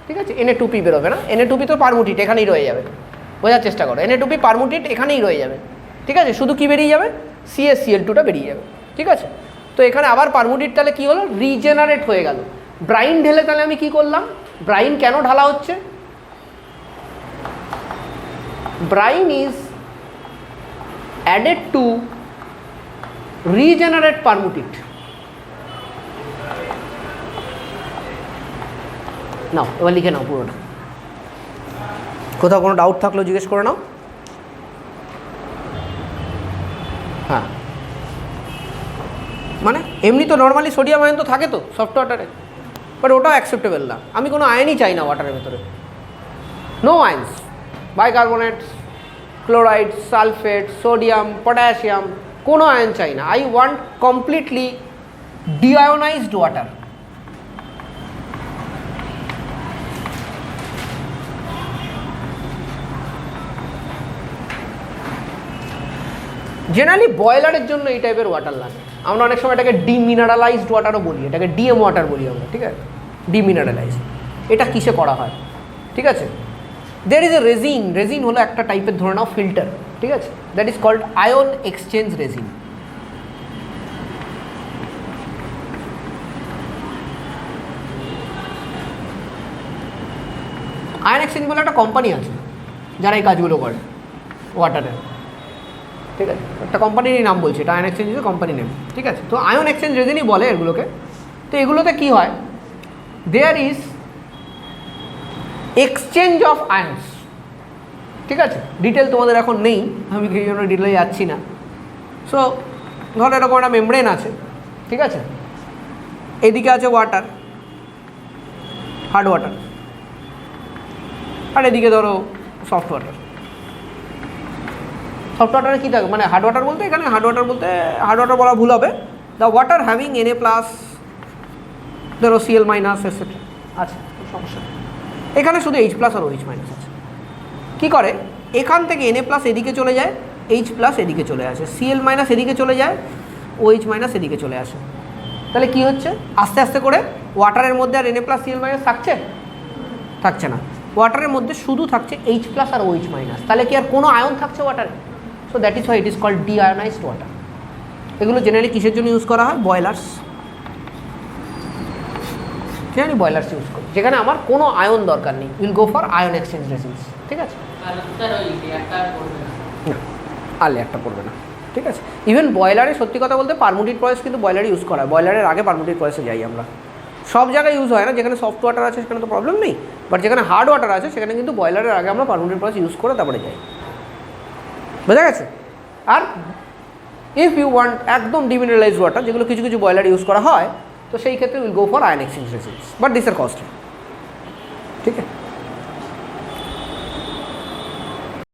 ঠিক আছে। Na2P বেরোবে না, Na2P তো পারমুটিট এখানেই রয়ে যাবে, বোঝার চেষ্টা করো। Na2P পারমুটিট এখানেই রয়ে যাবে, ঠিক আছে। শুধু কি বেরিয়ে যাবে? CaCl2টা বেরিয়ে যাবে, ঠিক আছে। তো এখানে আবার পারমুটিট তাহলে কী হলো? রিজেনারেট হয়ে গেল। ব্রাইন ঢেলে তাহলে আমি কি করলাম? ব্রাইন কেন ঢালা হচ্ছে? Brine is added to regenerate permutit. Now এবার লিখে নাও পুরোটা, কোথাও কোনো ডাউট থাকলেও জিজ্ঞেস করে নাও। হ্যাঁ, মানে এমনি তো নর্মালি সোডিয়াম আয়ন তো থাকে তো সফট ওয়াটারে, বাট ওটাও অ্যাকসেপ্টেবল না। আমি কোনো আয়নই চাই না ওয়াটারের ভেতরে, no ions, bicarbonates, chloride, sulphate, sodium, potassium, কোনো আয়ন চাই না। I want completely deionised water. Generally বয়লারের জন্য এই টাইপের ওয়াটার লাগে। আমরা অনেক সময় এটাকে ডিমিনারেলাইজড ওয়াটারও বলি, এটাকে ডিএম ওয়াটার বলি আমরা, ঠিক আছে, ডিমিনারেলাইজড। এটা কিসে করা হয়, ঠিক আছে, there is a resin, resin হলো একটা টাইপের ধরে নাও ফিল্টার, ঠিক আছে, that is called ion exchange resin. Ion exchange বলে একটা কোম্পানি আছে যারা এই কাজগুলো করে ওয়াটারের, ঠিক আছে, একটা কোম্পানিরই নাম বলছে, এটা আয়ন এক্সচেঞ্জ কোম্পানি নেম, ঠিক আছে। তো আয়ন এক্সচেঞ্জ রেজিনই বলে এগুলোকে। তো এগুলোতে কী হয়, there is exchange of ions, ঠিক আছে। ডিটেল তোমাদের এখন নেই, আমি সেই জন্য ডিটেলে যাচ্ছি না। সো ধরো এরকম একটা মেমব্রেন আছে, ঠিক আছে, এদিকে আছে ওয়াটার, হার্ড ওয়াটার, আর এদিকে ধরো সফট ওয়াটার। সফট ওয়াটারে কী থাকে, মানে হার্ড ওয়াটার বলতে এখানে হার্ড ওয়াটার বলা ভুল হবে, the water having Na plus, ধরো Cl মাইনাস এটসেট্রা আছে, সমস্যা। এখানে শুধু H প্লাস আর OH মাইনাস আছে। কী করে, এখান থেকে Na প্লাস এদিকে চলে যায়, H প্লাস এদিকে চলে আসে, Cl মাইনাস এদিকে চলে যায়, OH মাইনাস এদিকে চলে আসে। তাহলে কি হচ্ছে, আস্তে আস্তে করে ওয়াটারের মধ্যে আর Na প্লাস Cl মাইনাস থাকছে না, ওয়াটারের মধ্যে শুধু থাকছে H প্লাস আর OH মাইনাস। তাহলে কি আর কোনো আয়ন থাকছে ওয়াটারে? So that is why it is called deionised water. এগুলো জেনারেলি কিসের জন্য ইউজ করা হয়? বয়লার্স, জেনারেলি বয়লার্স ইউজ করি, যেখানে আমার কোনো আয়ন দরকার নেই, will go for ion exchange resins, ঠিক আছে। আর একটা পড়বে না, ঠিক আছে। ইভেন বয়লারে সত্যি কথা বলতে পারমুটিড প্রসেস কিন্তু বয়লারে ইউজ করা হয়, বয়লারের আগে পারমুটিড প্রসেসে যাই আমরা। সব জায়গায় ইউজ হয় না, যেখানে সফট ওয়াটার আছে সেখানে তো প্রবলেম নেই, বাট যেখানে হার্ড ওয়াটার আছে সেখানে কিন্তু বয়লারের আগে আমরা পারমুটিড প্রসেস ইউজ করে তারপরে যাই, বোঝা গেছে। আর ইফ ইউ ওয়ান্ট একদম ডিমিনারেলাইজড ওয়াটার, যেগুলো কিছু কিছু বয়লার ইউজ করা হয়, তো সেই ক্ষেত্রে will go for ion exchange resins, but this are costly, ঠিক আছে।